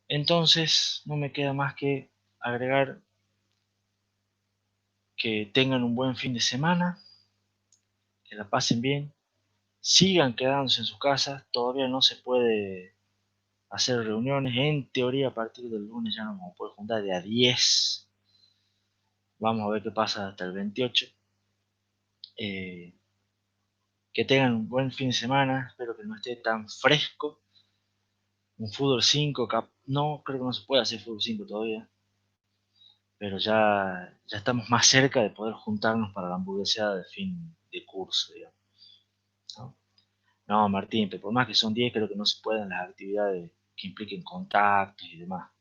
entonces no me queda más que agregar que tengan un buen fin de semana, que la pasen bien, sigan quedándose en sus casas, todavía no se puede hacer reuniones, en teoría a partir del lunes ya nos vamos a poder juntar de a 10, vamos a ver qué pasa hasta el 28. Que tengan un buen fin de semana, espero que no esté tan fresco. Un fútbol 5, no, creo que no se puede hacer fútbol 5 todavía, pero ya estamos más cerca de poder juntarnos para la hamburgueseada de fin de curso, digamos, ¿no? No, Martín, pero por más que son 10, creo que no se pueden las actividades que impliquen contactos y demás.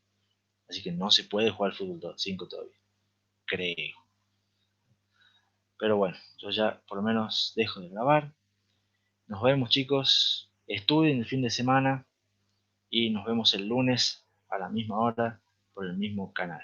Así que no se puede jugar fútbol 5 todavía, creo. Pero bueno, yo ya por lo menos dejo de grabar. Nos vemos, chicos. Estudien el fin de semana y nos vemos el lunes a la misma hora por el mismo canal.